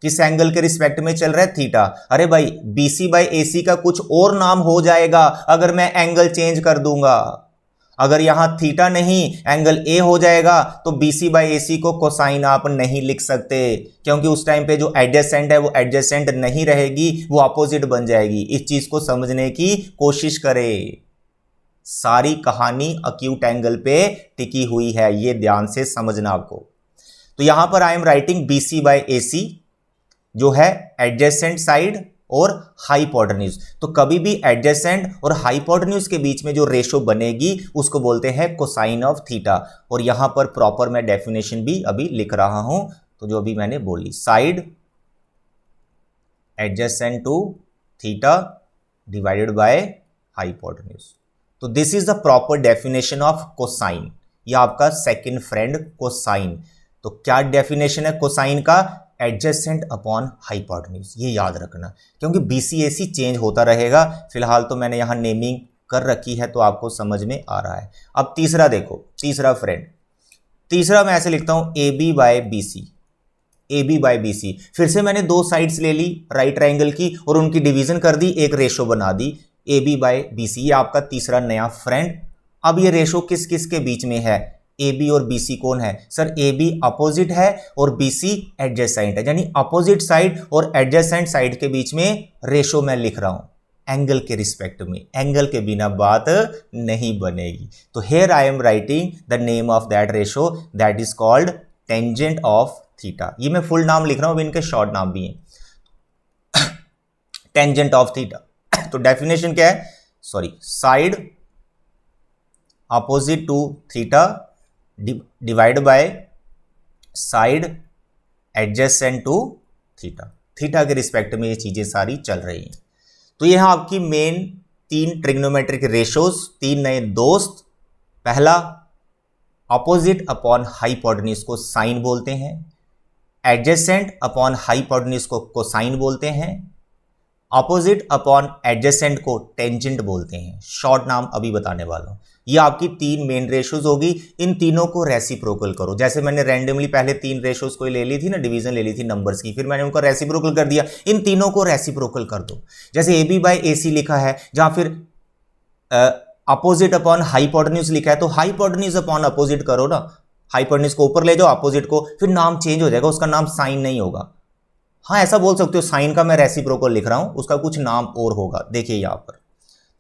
किस एंगल के रिस्पेक्ट में चल रहा है? थीटा। अरे भाई BC बाई AC का कुछ और नाम हो जाएगा अगर मैं एंगल चेंज कर दूंगा। अगर यहां थीटा नहीं एंगल A हो जाएगा तो BC बाई AC को कोसाइन आप नहीं लिख सकते, क्योंकि उस टाइम पे जो एडजेसेंट है वो एडजेसेंट नहीं रहेगी, वो अपोजिट बन जाएगी। इस चीज को समझने की कोशिश करें। सारी कहानी अक्यूट एंगल पे टिकी हुई है, ये ध्यान से समझना आपको। तो यहां पर I am writing BC by AC जो है एडजेसेंट साइड और हाइपोटेन्यूज। तो कभी भी एडजेसेंट और हाइपोटेन्यूज के बीच में जो रेशो बनेगी उसको बोलते हैं कोसाइन ऑफ थीटा। और यहां पर प्रॉपर मैं डेफिनेशन भी अभी लिख रहा हूं, तो जो अभी मैंने बोली, side adjacent to theta divided by hypotenuse. तो this is the proper definition of cosine. ये आपका सेकंड फ्रेंड कोसाइन। तो क्या डेफिनेशन है कोसाइन का? Adjacent upon hypotenuse. ये याद रखना, क्योंकि BC AC चेंज होता रहेगा। फिलहाल तो मैंने यहां नेमिंग कर रखी है तो आपको समझ में आ रहा है। अब तीसरा देखो, तीसरा फ्रेंड, तीसरा मैं ऐसे लिखता हूं AB by BC, AB by BC। फिर से मैंने दो साइड्स ले ली राइट ट्राइंगल की और उनकी डिवीजन कर दी, एक रेशो बना दी AB बाय BC। ये आपका तीसरा नया फ्रेंड। अब ये रेशो किस किस के बीच में है? AB और BC कौन है? सर AB अपोजिट है और BC एडजेसेंट है, यानी अपोजिट साइड और एडजेसेंट साइड के बीच में रेशो मैं लिख रहा हूं एंगल के रिस्पेक्ट में। एंगल के बिना बात नहीं बनेगी। तो here I am writing the name of that ratio, that is called tangent of theta. ये मैं फुल नाम लिख रहा हूं, इनके शॉर्ट नाम भी हैं। Tangent of theta. तो डेफिनेशन क्या है? Sorry, side opposite to theta divide by side adjacent to theta. Theta के रिस्पेक्ट में ये चीजें सारी चल रही हैं। तो यह आपकी मेन तीन ट्रिग्नोमेट्रिक रेशोज, तीन नए दोस्त। पहला अपोजिट अपॉन हाइपोटेन्यूज को साइन बोलते हैं, एडजेसेंट अपॉन हाइपोटेन्यूज को कोसाइन बोलते हैं, अपोजिट अपॉन एडजेसेंट को टेंजेंट बोलते हैं। शॉर्ट नाम अभी बताने वाला हूं। ये आपकी तीन मेन रेशोज होगी। इन तीनों को रेसिप्रोकल करो। जैसे मैंने रैंडमली पहले तीन रेशोज को ले ली थी ना, डिवीजन ले ली थी नंबर्स की, फिर मैंने उनको रेसिप्रोकल कर दिया। इन तीनों को रेसिप्रोकल कर दो। जैसे AB बाई AC लिखा है, जहां फिर अपोजिट अपॉन हाइपोटेन्यूज लिखा है, तो हाइपोटेन्यूज अपॉन अपोजिट करो ना। हाइपोटेन्यूज को ऊपर ले जाओ, अपोजिट को, फिर नाम चेंज हो जाएगा, उसका नाम साइन नहीं होगा। हाँ, ऐसा बोल सकते हो साइन का मैं रेसिप्रोकल लिख रहा हूं, उसका कुछ नाम और होगा। देखिए यहां पर,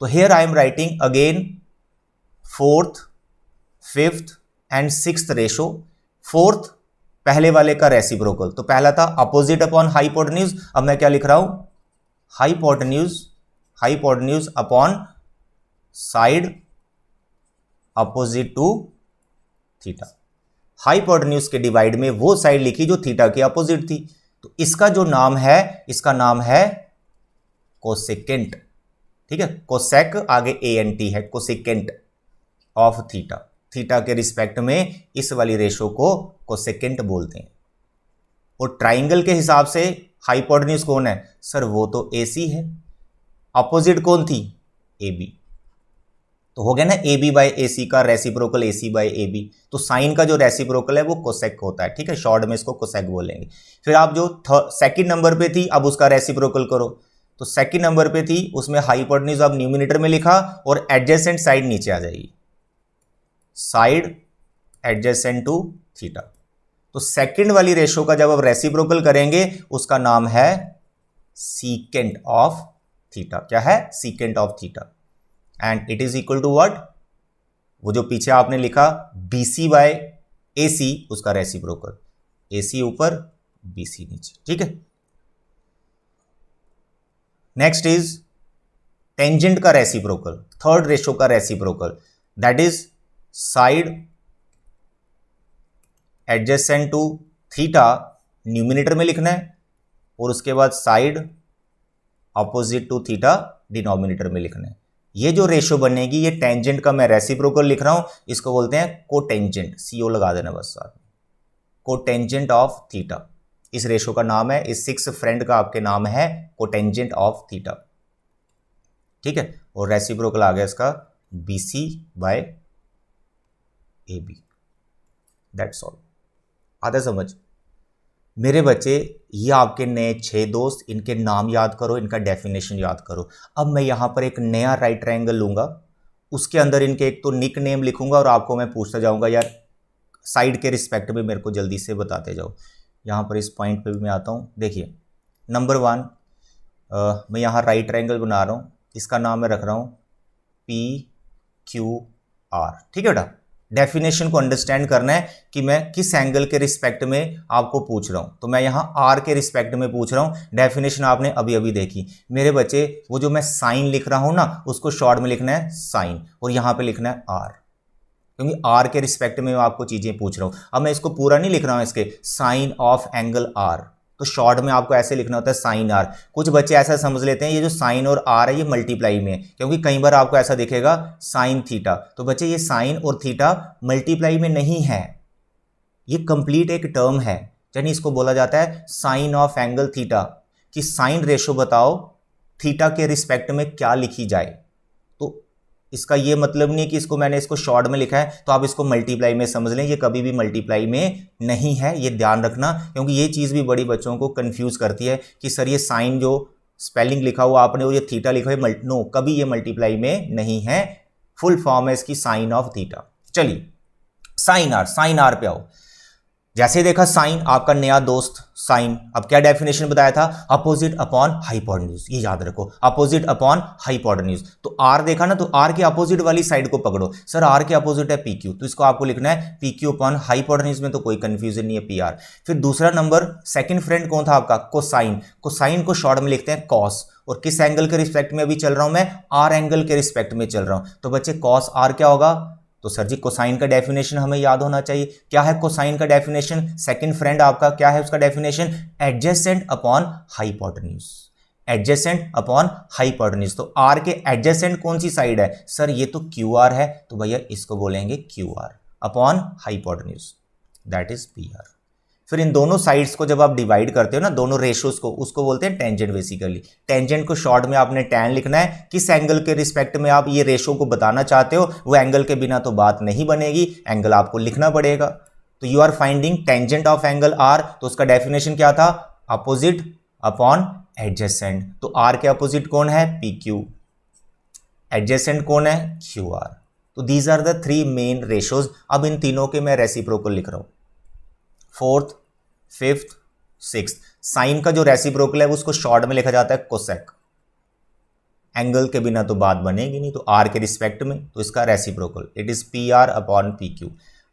तो here I am writing again fourth, fifth and sixth ratio. Fourth पहले वाले का रेसिप्रोकल, तो पहला था अपोजिट अपॉन हाइपोटेन्यूज। अब मैं क्या लिख रहा हूं? Hypotenuse upon side opposite to theta. Hypotenuse के डिवाइड में वो साइड लिखी जो थीटा के अपोजिट थी। तो इसका जो नाम है, इसका नाम है कोसेकेंट। ठीक है, कोसेक आगे ANT है, कोसेकेंट ऑफ थीटा, थीटा के रिस्पेक्ट में इस वाली रेशो को कोसेकेंट बोलते हैं। और ट्राइंगल के हिसाब से हाइपोटेन्यूज कौन है सर, वो तो AC है, अपोजिट कौन थी AB, तो हो गया ना AB बाय AC का रेसिप्रोकल AC बाय AB, तो साइन का जो रेसिप्रोकल है वो कोसेक होता है, ठीक है, शॉर्ट में इसको कोसेक बोलेंगे। फिर आप जो सेकंड नंबर पे थी अब उसका रेसिप्रोकल करो, तो सेकंड नंबर पे थी उसमें हाइपोटेन्यूज आप न्यूमिनेटर में लिखा और एडजेसेंट साइड नीचे आ जाएगी, साइड एडजेसेंट टू थीटा। तो सेकंड वाली रेशो का जब आप रेसिप्रोकल करेंगे उसका नाम है सीकेंट ऑफ थीटा। क्या है, secant of theta, and it is equal to what, वो जो पीछे आपने लिखा BC बाय AC, उसका रेसिप्रोकल, AC ऊपर BC नीचे, ठीक है। नेक्स्ट इज टेंजेंट का रेसिप्रोकल, थर्ड रेशो का reciprocal, that is side adjacent to theta, numerator में लिखना है, और उसके बाद side opposite to theta denominator में लिखना है। ये जो रेशो बनेगी ये टेंजेंट का मैं रेसिप्रोकल लिख रहा हूं, इसको बोलते हैं कोटेंजेंट, CO लगा देना बस साथ में, कोटेंजेंट ऑफ थीटा। इस रेशो का नाम है, इस सिक्स फ्रेंड का आपके नाम है कोटेंजेंट ऑफ थीटा, ठीक है। और रेसिप्रोकल आ गया इसका BC by AB, that's all. आता समझ मेरे बच्चे, ये आपके नए 6 दोस्त, इनके नाम याद करो, इनका डेफिनेशन याद करो। अब मैं यहां पर एक नया राइट ट्रायंगल लूंगा, उसके अंदर इनके एक तो निक नेम लिखूंगा और आपको मैं पूछता जाऊंगा यार साइड के रिस्पेक्ट में मेरे को जल्दी से बताते जाओ। यहां पर इस पॉइंट पे भी मैं आता हूं, देखिए नंबर 1 मैं यहां राइट ट्रायंगल बना रहा हूं, इसका नाम मैं रख रहा हूं PQR, ठीक है बेटा। डेफिनेशन को अंडरस्टैंड करना है कि मैं किस एंगल के रिस्पेक्ट में आपको पूछ रहा हूं, तो मैं यहां R के रिस्पेक्ट में पूछ रहा हूं। डेफिनेशन आपने अभी अभी देखी मेरे बच्चे, वो जो मैं साइन लिख रहा हूं ना उसको शॉर्ट में लिखना है साइन, और यहां पे लिखना है R, क्योंकि R के रिस्पेक्ट में मैं आपको चीजें पूछ रहा हूं। अब मैं इसको पूरा नहीं लिख रहा हूं, इसके साइन ऑफ एंगल R, तो शॉर्ट में आपको ऐसे लिखना होता है साइन R। कुछ बच्चे ऐसा समझ लेते हैं ये जो साइन और R है ये मल्टीप्लाई में है, क्योंकि कई बार आपको ऐसा दिखेगा साइन थीटा, तो बच्चे ये साइन और थीटा मल्टीप्लाई में नहीं है, ये कंप्लीट एक टर्म है, यानी इसको बोला जाता है साइन ऑफ एंगल थीटा, कि साइन रेशो बताओ थीटा के रिस्पेक्ट में क्या लिखी जाए। तो इसका ये मतलब नहीं कि इसको मैंने इसको शॉर्ट में लिखा है तो आप इसको मल्टीप्लाई में समझ लें, ये कभी भी मल्टीप्लाई में नहीं है, ये ध्यान रखना, क्योंकि ये चीज़ भी बड़ी बच्चों को कंफ्यूज करती है कि सर ये साइन जो स्पेलिंग लिखा हुआ आपने और ये थीटा लिखा है, नो, कभी ये मल्टीप्लाई में नहीं है, फुल फॉर्म है इसकी साइन ऑफ थीटा। चलिए साइन आर पे आओ। जैसे देखा साइन, आपका नया दोस्त साइन, अब क्या डेफिनेशन बताया था, अपोजिट अपॉन हाइपोटेन्यूज, ये याद रखो, अपोजिट अपॉन हाइपोटेन्यूज। तो आर देखा ना, तो आर के अपोजिट वाली साइड को पकड़ो, सर आर के अपोजिट है PQ, तो इसको आपको लिखना है PQ अपॉन हाइपोटेन्यूज, में तो कोई कंफ्यूजन नहीं है PR। फिर दूसरा नंबर सेकंड फ्रेंड कौन था आपका, कोसाइन, कोसाइन को शॉर्ट में लिखते हैं कॉस, और किस एंगल के रिस्पेक्ट में अभी चल रहा हूं मैं, R एंगल के रिस्पेक्ट में चल रहा हूं, तो बच्चे कॉस R क्या होगा, तो सर जी कोसाइन का डेफिनेशन हमें याद होना चाहिए। क्या है कोसाइन का डेफिनेशन, सेकंड फ्रेंड आपका क्या है उसका definition, adjacent upon hypotenuse, adjacent upon hypotenuse. तो आर के एडजेसेंट कौन सी साइड है सर, ये तो QR है, तो भैया इसको बोलेंगे QR upon hypotenuse, that is PR। फिर इन दोनों साइड्स को जब आप डिवाइड करते हो ना, दोनों रेशियोज को, उसको बोलते हैं टेंजेंट। बेसिकली टेंजेंट को शॉर्ट में आपने tan लिखना है, किस एंगल के रिस्पेक्ट में आप ये रेशियो को बताना चाहते हो, वो एंगल के बिना तो बात नहीं बनेगी, एंगल आपको लिखना पड़ेगा। तो you are finding tangent of angle R, तो उसका डेफिनेशन क्या था, अपोजिट अपॉन एडजेसेंट। तो R के अपोजिट कौन है, PQ, एडजेसेंट कौन है, QR। तो these are the 3 main ratios. अब इन तीनों के मैं रेसिप्रोकल लिख रहा हूं, फोर्थ, फिफ्थ, सिक्स्थ। साइन का जो रेसिप्रोकल है उसको शॉर्ट में लिखा जाता है कोसेक, एंगल के बिना तो बात बनेगी नहीं, तो R के रिस्पेक्ट में, तो इसका reciprocal it is PR upon PQ।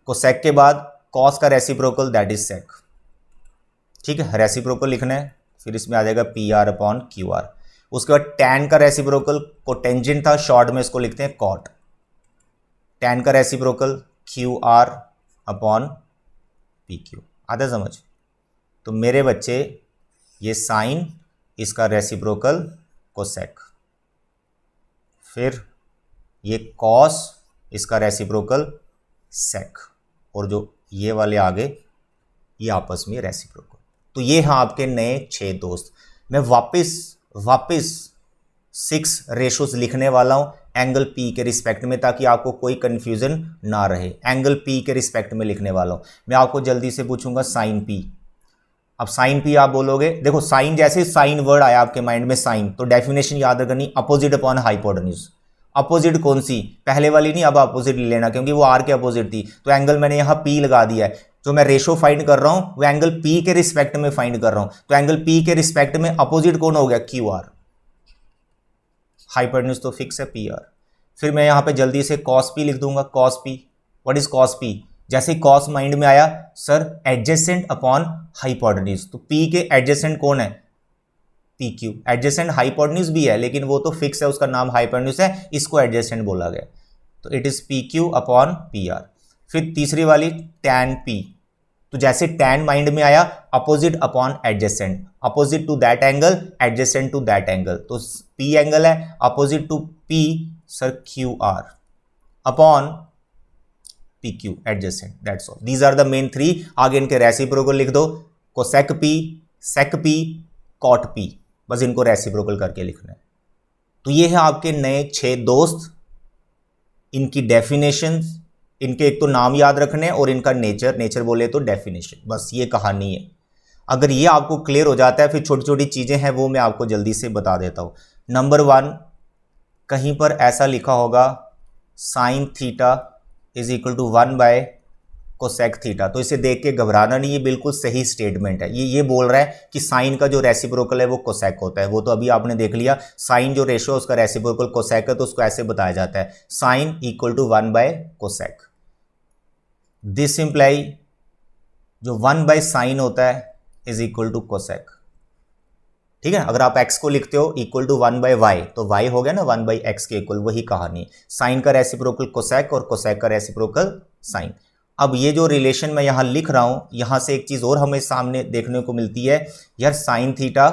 Cosec के बाद कॉस का रेसिप्रोकल दैट इज सेक, ठीक है, रेसिप्रोकल लिखना है, फिर इसमें आ जाएगा PR अपॉन QR। उसके बाद tan का रेसिप्रोकल, कोटेंजेंट था, शॉर्ट में इसको लिखते हैं कॉट, tan का रेसिप्रोकल QR अपॉन PQ। आता समझ, तो मेरे बच्चे ये साइन, इसका रेसिप्रोकल कोसेक, फिर ये कॉस, इसका रेसिप्रोकल सेक, और जो ये वाले आगे ये आपस में रेसिप्रोकल। तो ये हैं आपके नए 6 दोस्त। मैं वापस 6 रेशोज लिखने वाला हूं एंगल पी के रिस्पेक्ट में, ताकि आपको कोई कंफ्यूजन ना रहे। एंगल पी के रिस्पेक्ट में लिखने वाला हूं। मैं आपको जल्दी से पूछूंगा साइन पी। अब साइन पी आप बोलोगे, देखो साइन, जैसे साइन वर्ड आया आपके माइंड में साइन, तो डेफिनेशन याद रखनी अपोजिट अपॉन हाइपोटेन्यूज। अपोजिट कौन सी, पहले वाली नहीं, अब अपोजिट ले लेना, क्योंकि वो आर के अपोजिट थी। तो एंगल मैंने यहां पी लगा दिया है। जो मैं रेशो फाइंड कर रहा हूं वो एंगल पी के रिस्पेक्ट में फाइंड कर रहा हूं। तो एंगल पी के रिस्पेक्ट में अपोजिट कौन हो गया, क्यू आर। हाइपोटेन्यूज तो फिक्स है पी आर। फिर मैं यहां पे जल्दी से कॉस पी लिख दूंगा। Cos P, what is cos P? जैसे कॉस माइंड में आया, सर एडजेसेंट अपॉन हाइपोटेन्यूज, तो पी के एडजेसेंट कौन है, पी क्यू। एडजेसेंट हाइपोटेन्यूज भी है, लेकिन वो तो फिक्स है, उसका नाम हाइपोटेन्यूज है, इसको एडजेसेंट बोला गया। तो it is P Q upon P R. फिर तीसरी वाली टैन पी, तो जैसे टैन माइंड में आया, opposite upon adjacent, opposite to that angle, adjacent to that angle. तो पी एंगल है, opposite to P sir Q R upon P Q adjacent, that's all. These are the main 3। आगे इनके reciprocal लिख दो, cosec P, sec P, cot P, बस इनको reciprocal करके लिखना है। तो ये है आपके नए 6 दोस्त। इनकी डेफिनेशन, इनके एक तो नाम याद रखने और इनका नेचर बोले तो डेफिनेशन, बस ये कहानी है। अगर ये आपको क्लियर हो जाता है, फिर छोटी छोटी चीज़ें हैं वो मैं आपको जल्दी से बता देता हूँ। नंबर 1, कहीं पर ऐसा लिखा होगा sine theta is equal to 1 by cosec theta, तो इसे देख के घबराना नहीं, ये बिल्कुल सही स्टेटमेंट है। ये बोल रहा है कि साइन का जो रेसिप्रोकल है वो कोसेक होता है। वो तो अभी आपने देख लिया, साइन जो रेशो है उसका रेसिप्रोकल कोसेक है, तो उसको ऐसे बताया जाता है, sine equal to 1 by cosec. This imply जो 1 बाय साइन होता है इज इक्वल टू कोसेक। ठीक है, अगर आप x को लिखते हो इक्वल टू 1 बाय वाई, तो y हो गया ना 1 बाई एक्स के इक्वल, वही कहानी। साइन का रेसिप्रोकल कोसेक और कोसेक का रेसिप्रोकल साइन। अब ये जो रिलेशन मैं यहां लिख रहा हूं, यहां से एक चीज और हमें सामने देखने को मिलती है यार, साइन थीटा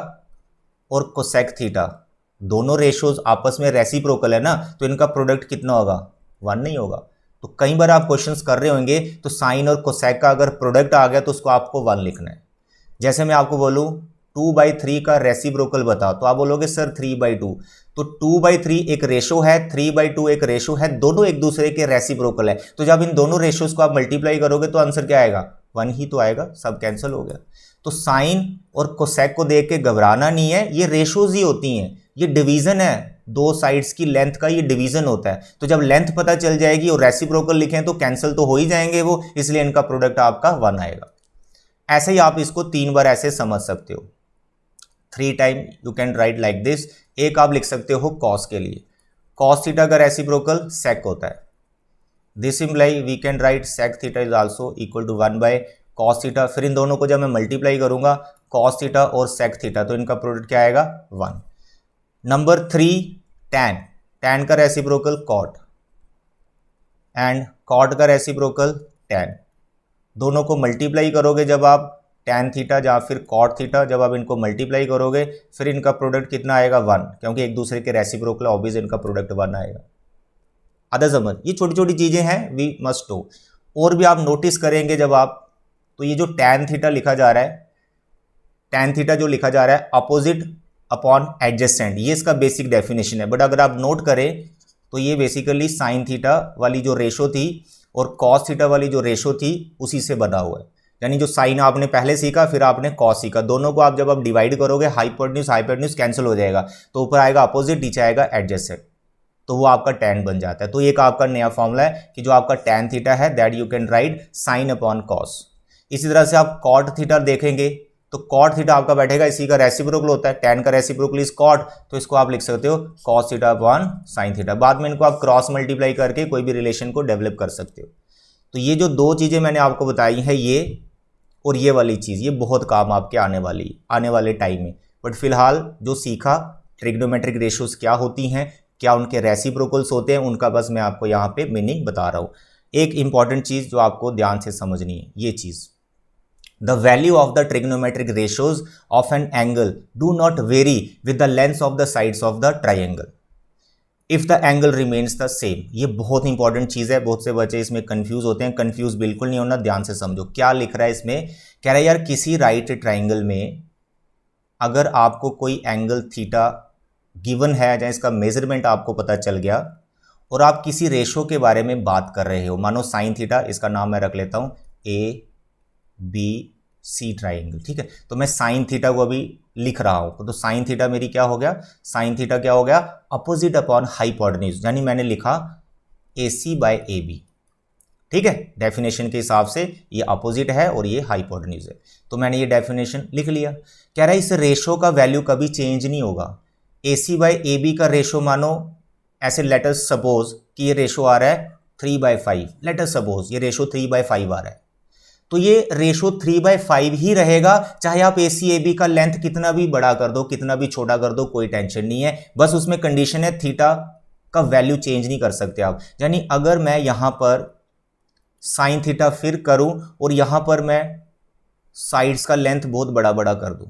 और कोसेक थीटा दोनों रेशोज आपस में रेसिप्रोकल है ना, तो इनका प्रोडक्ट कितना होगा, 1 नहीं होगा। तो कई बार आप क्वेश्चंस कर रहे होंगे, तो साइन और कोसेक का अगर प्रोडक्ट आ गया तो उसको आपको 1 लिखना है। जैसे मैं आपको बोलूं 2/3 का रेसिप्रोकल बताओ, तो आप बोलोगे सर 3/2, तो 2/3 एक रेशो है, 3/2 एक रेशो है, दोनों एक दूसरे के रेसिप्रोकल है। तो जब इन दोनों रेशोज को आप मल्टीप्लाई करोगे तो आंसर क्या आएगा, 1 ही तो आएगा, सब कैंसिल हो गया। तो साइन और कोसेक को देख के घबराना नहीं है, ये रेशोज ही होती हैं, ये डिवीजन है, दो साइड्स की लेंथ का ये डिवीजन होता है। तो जब लेंथ पता चल जाएगी और रेसिप्रोकल लिखें तो कैंसिल तो हो ही जाएंगे वो, इसलिए इनका प्रोडक्ट आपका 1 आएगा। ऐसे ही आप इसको 3 बार ऐसे समझ सकते हो, 3 time you can write like this. एक आप लिख सकते हो कॉस के लिए, कॉस थीटा का रेसिप्रोकल सेक होता है। This imply we can write sec theta is also equal to 1 by cos theta. फिर इन दोनों को जब मैं मल्टीप्लाई करूंगा कॉस थीटा और सेक थीटा, तो इनका प्रोडक्ट क्या आएगा, 1। नंबर 3 टैन, टैन का रेसिप्रोकल कॉट एंड कॉट का रेसिप्रोकल टैन। दोनों को मल्टीप्लाई करोगे जब आप, टैन थीटा या फिर कॉट थीटा, जब आप इनको मल्टीप्लाई करोगे फिर इनका प्रोडक्ट कितना आएगा, 1, क्योंकि एक दूसरे के रेसिप्रोकल, ऑब्वियस इनका प्रोडक्ट 1 आएगा। आधा समझ, ये छोटी छोटी चीजें हैं, वी मस्ट नो। और भी आप नोटिस करेंगे जब आप, तो ये जो टैन थीटा लिखा जा रहा है, टैन थीटा जो लिखा जा रहा है अपोजिट अपॉन एडजेसेंट, ये इसका बेसिक डेफिनेशन है। बट अगर आप नोट करें तो ये बेसिकली साइन थीटा वाली जो रेशो थी और कॉस थीटा वाली जो रेशो थी उसी से बना हुआ है। यानी जो साइन आपने पहले सीखा फिर आपने कॉस सीखा, दोनों को आप जब आप डिवाइड करोगे हाइपोटेन्यूज कैंसिल हो जाएगा, तो ऊपर आएगा अपोजिट, नीचे आएगा एडजेसेंट, तो वो आपका टैन बन जाता है। तो एक आपका नया फॉर्मूला है कि जो आपका टैन थीटा है that you can right sine upon cos. इसी तरह से आप कॉट थीटा देखेंगे तो कॉट थीटा आपका बैठेगा, इसी का रेसिप्रोकल होता है, टैन का रेसिप्रोकल इज कॉट, तो इसको आप लिख सकते हो cos theta upon sine theta. बाद में इनको आप क्रॉस मल्टीप्लाई करके कोई भी रिलेशन को डेवलप कर सकते हो। तो ये जो 2 चीजें मैंने आपको बताई हैं, ये और ये वाली चीज, ये बहुत काम आपके आने वाले टाइम में। बट फिलहाल जो सीखा, ट्रिग्नोमेट्रिक रेशियोज क्या होती हैं, क्या उनके रेसिप्रोकल्स होते हैं, उनका बस मैं आपको यहाँ पे मीनिंग बता रहा हूँ। एक इंपॉर्टेंट चीज जो आपको ध्यान से समझनी है, ये चीज, the value of the trigonometric ratios of an angle do not very with the length of the sides of the triangle. If the angle remains the same. ये बहुत इंपॉर्टेंट चीज है, बहुत से बच्चे इसमें कंफ्यूज होते हैं। कंफ्यूज बिल्कुल नहीं होना, ध्यान से समझो क्या लिख रहा है इसमें। कह रहा है यार किसी राइट ट्राइंगल में अगर आपको कोई एंगल थीटा गिवन है या इसका मेजरमेंट आपको पता चल गया और आप किसी रेशो के बारे में बात कर रहे हो, मानो साइन थीटा, इसका नाम मैं रख लेता हूं ABC ट्राइंगल, ठीक है। तो मैं साइन थीटा को अभी लिख रहा हूं, तो साइन थीटा मेरी क्या हो गया, साइन थीटा क्या हो गया, अपोजिट अपॉन हाइपोटेन्यूज, यानी मैंने लिखा AC/AB, ठीक है। डेफिनेशन के हिसाब से ये अपोजिट है और ये हाइपोटेन्यूज है, तो मैंने ये डेफिनेशन लिख लिया। कह रहा है इस रेशो का वैल्यू कभी चेंज नहीं होगा। AC/AB का रेशो मानो ऐसे, लेट अस सपोज कि ये रेशो आ रहा है 3/5, लेट अस सपोज ये रेशो 3/5 आ रहा है, तो ये रेशो 3/5 ही रहेगा, चाहे आप AC/AB का लेंथ कितना भी बड़ा कर दो, कितना भी छोटा कर दो, कोई टेंशन नहीं है। बस उसमें कंडीशन है थीटा का वैल्यू चेंज नहीं कर सकते आप। यानी अगर मैं यहां पर साइन थीटा फिर करूं और यहां पर मैं साइड्स का लेंथ बहुत बड़ा बड़ा कर दूं,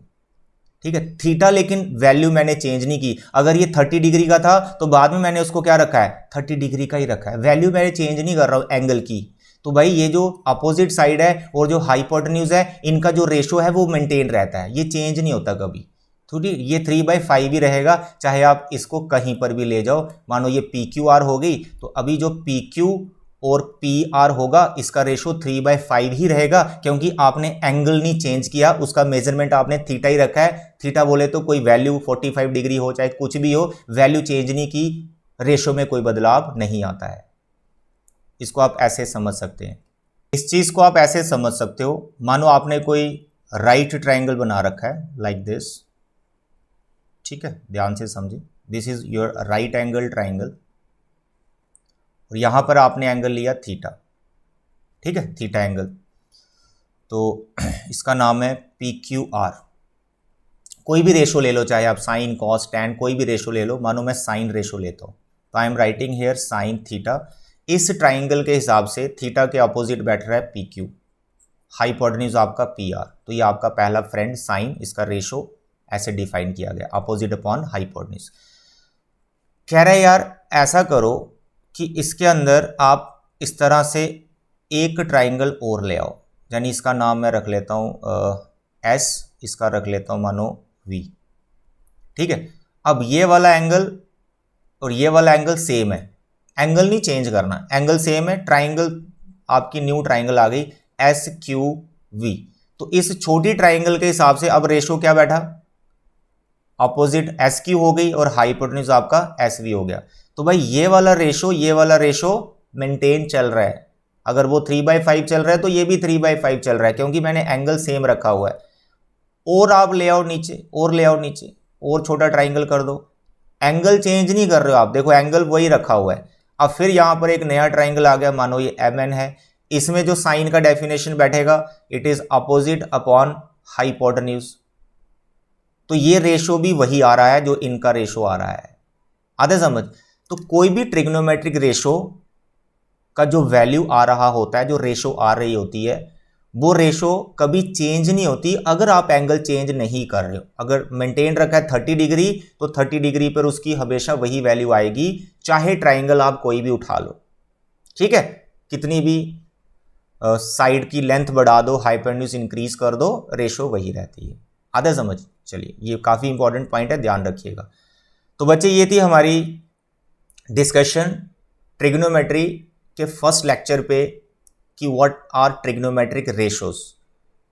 ठीक है, थीटा लेकिन वैल्यू मैंने चेंज नहीं की। अगर ये 30 डिग्री का था तो बाद में मैंने उसको क्या रखा है, 30 डिग्री का ही रखा है, वैल्यू मैंने चेंज नहीं कर रहा हूं एंगल की। तो भाई ये जो अपोजिट साइड है और जो हाइपोटेन्यूज है, इनका जो रेशो है वो मेंटेन रहता है, ये चेंज नहीं होता कभी। थोड़ी ये 3/5 ही रहेगा, चाहे आप इसको कहीं पर भी ले जाओ। मानो ये PQR हो गई, तो अभी जो PQ और PR होगा इसका रेशो 3/5 ही रहेगा, क्योंकि आपने एंगल नहीं चेंज किया, उसका मेजरमेंट आपने थीटा ही रखा है। थीटा बोले तो कोई वैल्यू 45 डिग्री हो चाहे कुछ भी हो, वैल्यू चेंज नहीं की, रेशो में कोई बदलाव नहीं आता है। इसको आप ऐसे समझ सकते हैं, इस चीज को आप ऐसे समझ सकते हो। मानो आपने कोई राइट ट्राइंगल बना रखा है लाइक दिस, ठीक है, ध्यान से समझिए, this is your right angle triangle और यहां पर आपने एंगल लिया थीटा, ठीक है, थीटा एंगल, तो इसका नाम है PQR। कोई भी रेशो ले लो, चाहे आप साइन कॉस टैन कोई भी रेशो ले लो, मानो मैं साइन रेशो लेता हूं, तो I am writing here sine theta. इस ट्राइंगल के हिसाब से थीटा के अपोजिट बैठ रहा है PQ, हाइपोटेन्यूज आपका PR, तो ये आपका पहला फ्रेंड साइन, इसका रेशो ऐसे डिफाइन किया गया, अपोजिट अपॉन हाइपोटेन्यूज। कह रहा है यार ऐसा करो कि इसके अंदर आप इस तरह से एक ट्राइंगल और ले आओ, यानी इसका नाम मैं रख लेता हूं S, इसका रख लेता हूं मानो V, ठीक है। अब ये वाला एंगल और ये वाला एंगल सेम है, एंगल नहीं चेंज करना, एंगल सेम है, ट्राइंगल आपकी न्यू ट्राइंगल आ गई SQV। तो इस छोटी ट्राइंगल के हिसाब से अब रेशो क्या बैठा, अपोजिट SQ हो गई और हाइपोटेन्यूज आपका SV हो गया। तो भाई ये वाला रेशो मेंटेन चल रहा है। अगर वो 3/5 चल रहा है तो ये भी 3/5 चल रहा है, क्योंकि मैंने एंगल सेम रखा हुआ है। और आप ले आओ नीचे, और ले आओ नीचे, और छोटा ट्राइंगल कर दो, एंगल चेंज नहीं कर रहे हो आप, देखो एंगल वही रखा हुआ है। अब फिर यहां पर एक नया ट्राइंगल आ गया, मानो ये MN है, इसमें जो साइन का डेफिनेशन बैठेगा, it is opposite upon hypotenuse. तो ये रेशो भी वही आ रहा है जो इनका रेशो आ रहा है, आधे समझ। तो कोई भी ट्रिग्नोमेट्रिक रेशो का जो वैल्यू आ रहा होता है, जो रेशो आ रही होती है, वो रेशो कभी चेंज नहीं होती अगर आप एंगल चेंज नहीं कर रहे हो। अगर मेंटेन रखा है 30 डिग्री, तो 30 डिग्री पर उसकी हमेशा वही वैल्यू आएगी, चाहे ट्राइंगल आप कोई भी उठा लो, ठीक है, कितनी भी साइड की लेंथ बढ़ा दो, हाइपोटेन्यूज इंक्रीज कर दो, रेशो वही रहती है, आधा समझ। चलिए ये काफी इंपॉर्टेंट पॉइंट है, ध्यान रखिएगा। तो बच्चे ये थी हमारी डिस्कशन ट्रिग्नोमेट्री के फर्स्ट लेक्चर पे कि व्हाट आर ट्रिग्नोमेट्रिक रेशोज।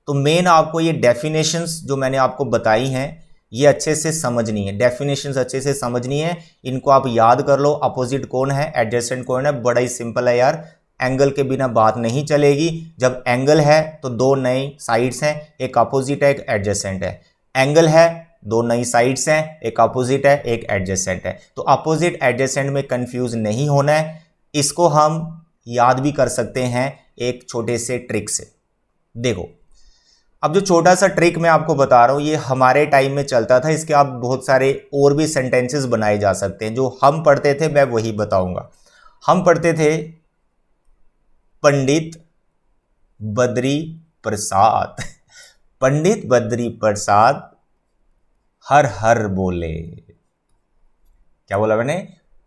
तो मेन आपको ये डेफिनेशंस जो मैंने आपको बताई हैं ये अच्छे से समझनी है, डेफिनेशंस अच्छे से समझनी है, इनको आप याद कर लो। अपोजिट कौन है, एडजेसेंट कौन है, बड़ा ही सिंपल है यार, एंगल के बिना बात नहीं चलेगी। जब एंगल है तो दो नई साइड्स हैं, एक अपोजिट है एक एडजेसेंट है, एंगल है दो नई साइड्स हैं, एक अपोजिट है एक एडजेसेंट है। तो अपोजिट एडजेसेंट में कंफ्यूज नहीं होना है, इसको हम याद भी कर सकते हैं एक छोटे से ट्रिक से। देखो अब जो छोटा सा ट्रिक मैं आपको बता रहा हूं ये हमारे टाइम में चलता था, इसके आप बहुत सारे और भी सेंटेंसेस बनाए जा सकते हैं। जो हम पढ़ते थे मैं वही बताऊंगा। हम पढ़ते थे पंडित बद्री प्रसाद, पंडित बद्री प्रसाद हर हर बोले। क्या बोला मैंने,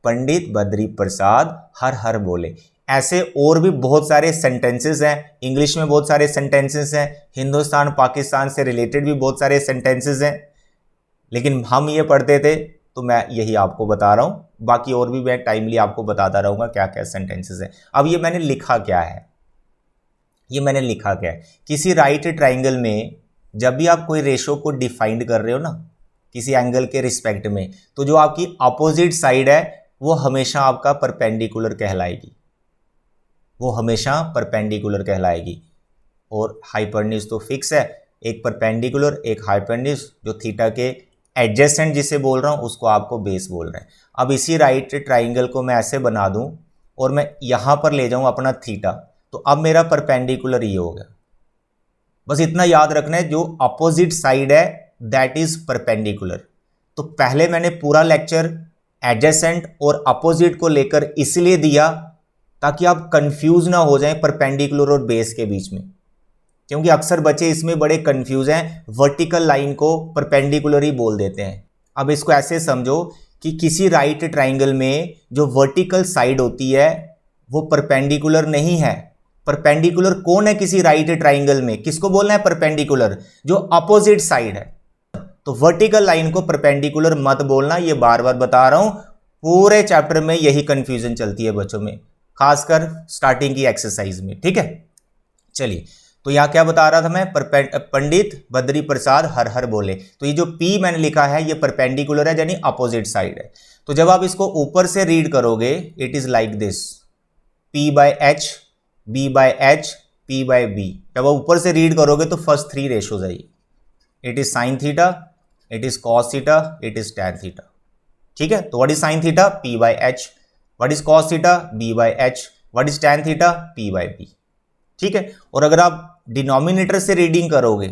पंडित बद्री प्रसाद हर हर बोले। ऐसे और भी बहुत सारे सेंटेंसेस हैं, इंग्लिश में बहुत सारे सेंटेंसेस हैं, हिंदुस्तान पाकिस्तान से रिलेटेड भी बहुत सारे सेंटेंसेस हैं, लेकिन हम ये पढ़ते थे तो मैं यही आपको बता रहा हूँ। बाकी और भी मैं टाइमली आपको बताता रहूँगा क्या क्या सेंटेंसेस हैं। अब ये मैंने लिखा क्या है, ये मैंने लिखा क्या है, किसी राइट ट्राइंगल में जब भी आप कोई रेशो को डिफाइंड कर रहे हो ना किसी एंगल के रिस्पेक्ट में, तो जो आपकी अपोजिट साइड है वो हमेशा आपका परपेंडिकुलर कहलाएगी, वो हमेशा परपेंडिकुलर कहलाएगी। और हाइपोटेन्यूज तो फिक्स है, एक परपेंडिकुलर एक हाइपोटेन्यूज, जो थीटा के एडजेसेंट जिसे बोल रहा हूँ उसको आपको बेस बोल रहे हैं। अब इसी राइट ट्राइंगल को मैं ऐसे बना दूं और मैं यहाँ पर ले जाऊँ अपना थीटा, तो अब मेरा परपेंडिकुलर ये हो गया। बस इतना याद रखना है, जो अपोजिट साइड है दैट इज परपेंडिकुलर। तो पहले मैंने पूरा लेक्चर एडजेसेंट और अपोजिट को लेकर इसलिए दिया ताकि आप कंफ्यूज ना हो जाएं परपेंडिकुलर और बेस के बीच में, क्योंकि अक्सर बच्चे इसमें बड़े कंफ्यूज हैं, वर्टिकल लाइन को परपेंडिकुलर ही बोल देते हैं। अब इसको ऐसे समझो कि किसी राइट ट्राइंगल में जो वर्टिकल साइड होती है वो परपेंडिकुलर नहीं है। परपेंडिकुलर कौन है किसी राइट ट्राइंगल में, किसको बोलना है परपेंडिकुलर, जो अपोजिट साइड है। तो वर्टिकल लाइन को परपेंडिकुलर मत बोलना, ये बार बार बता रहा हूं, पूरे चैप्टर में यही कंफ्यूजन चलती है बच्चों में, खासकर स्टार्टिंग की एक्सरसाइज में। ठीक है, चलिए, तो यहां क्या बता रहा था मैं, पंडित बद्री प्रसाद हर हर बोले। तो ये जो P मैंने लिखा है ये परपेंडिकुलर है, यानी अपोजिट साइड है। तो जब आप इसको ऊपर से रीड करोगे it is like this, P by H, B by H, P by B। जब आप ऊपर से रीड करोगे तो फर्स्ट थ्री रेशोज है, it is sine theta, it is cos theta, it is tan theta. ठीक है, तो what is sine theta, P by H, what is cos theta, B by H, what is tan theta, P by B। ठीक है, और अगर आप denominator से reading करोगे,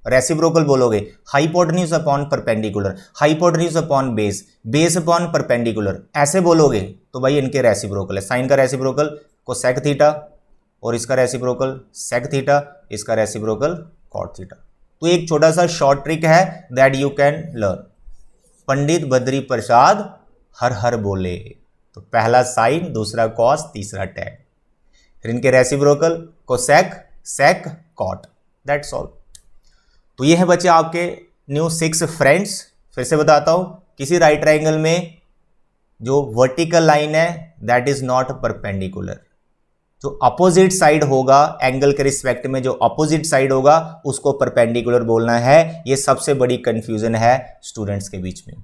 रेसिप्रोकल बोलोगे, hypotenuse upon perpendicular, hypotenuse upon base, base upon perpendicular, ऐसे बोलोगे तो भाई इनके रेसिप्रोकल है। साइन का रेसिप्रोकल कोसेक थीटा और इसका रेसिप्रोकल सेक थीटा, इसका रेसिप्रोकल कॉट थीटा। तो एक छोटा सा शॉर्ट ट्रिक है that you can learn. Pandit Badri Prasad हर हर बोले, तो पहला साइन, दूसरा कॉस, तीसरा टैन, फिर इनके reciprocal cosec, sec, cot, that's all. तो ये है बच्चे आपके न्यू 6 फ्रेंड्स। फिर से बताता हूं, किसी राइट ट्राइंगल में जो वर्टिकल लाइन है दैट इज नॉट परपेंडिकुलर, जो अपोजिट साइड होगा एंगल के रिस्पेक्ट में, जो अपोजिट साइड होगा उसको परपेंडिकुलर बोलना है। ये सबसे बड़ी कंफ्यूजन है स्टूडेंट्स के बीच में।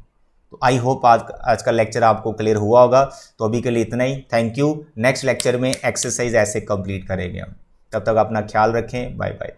तो आई होप आज का लेक्चर आपको क्लियर हुआ होगा। तो अभी के लिए इतना ही, थैंक यू। नेक्स्ट लेक्चर में एक्सरसाइज ऐसे कंप्लीट करेंगे हम, तब तक अपना ख्याल रखें, बाय बाय।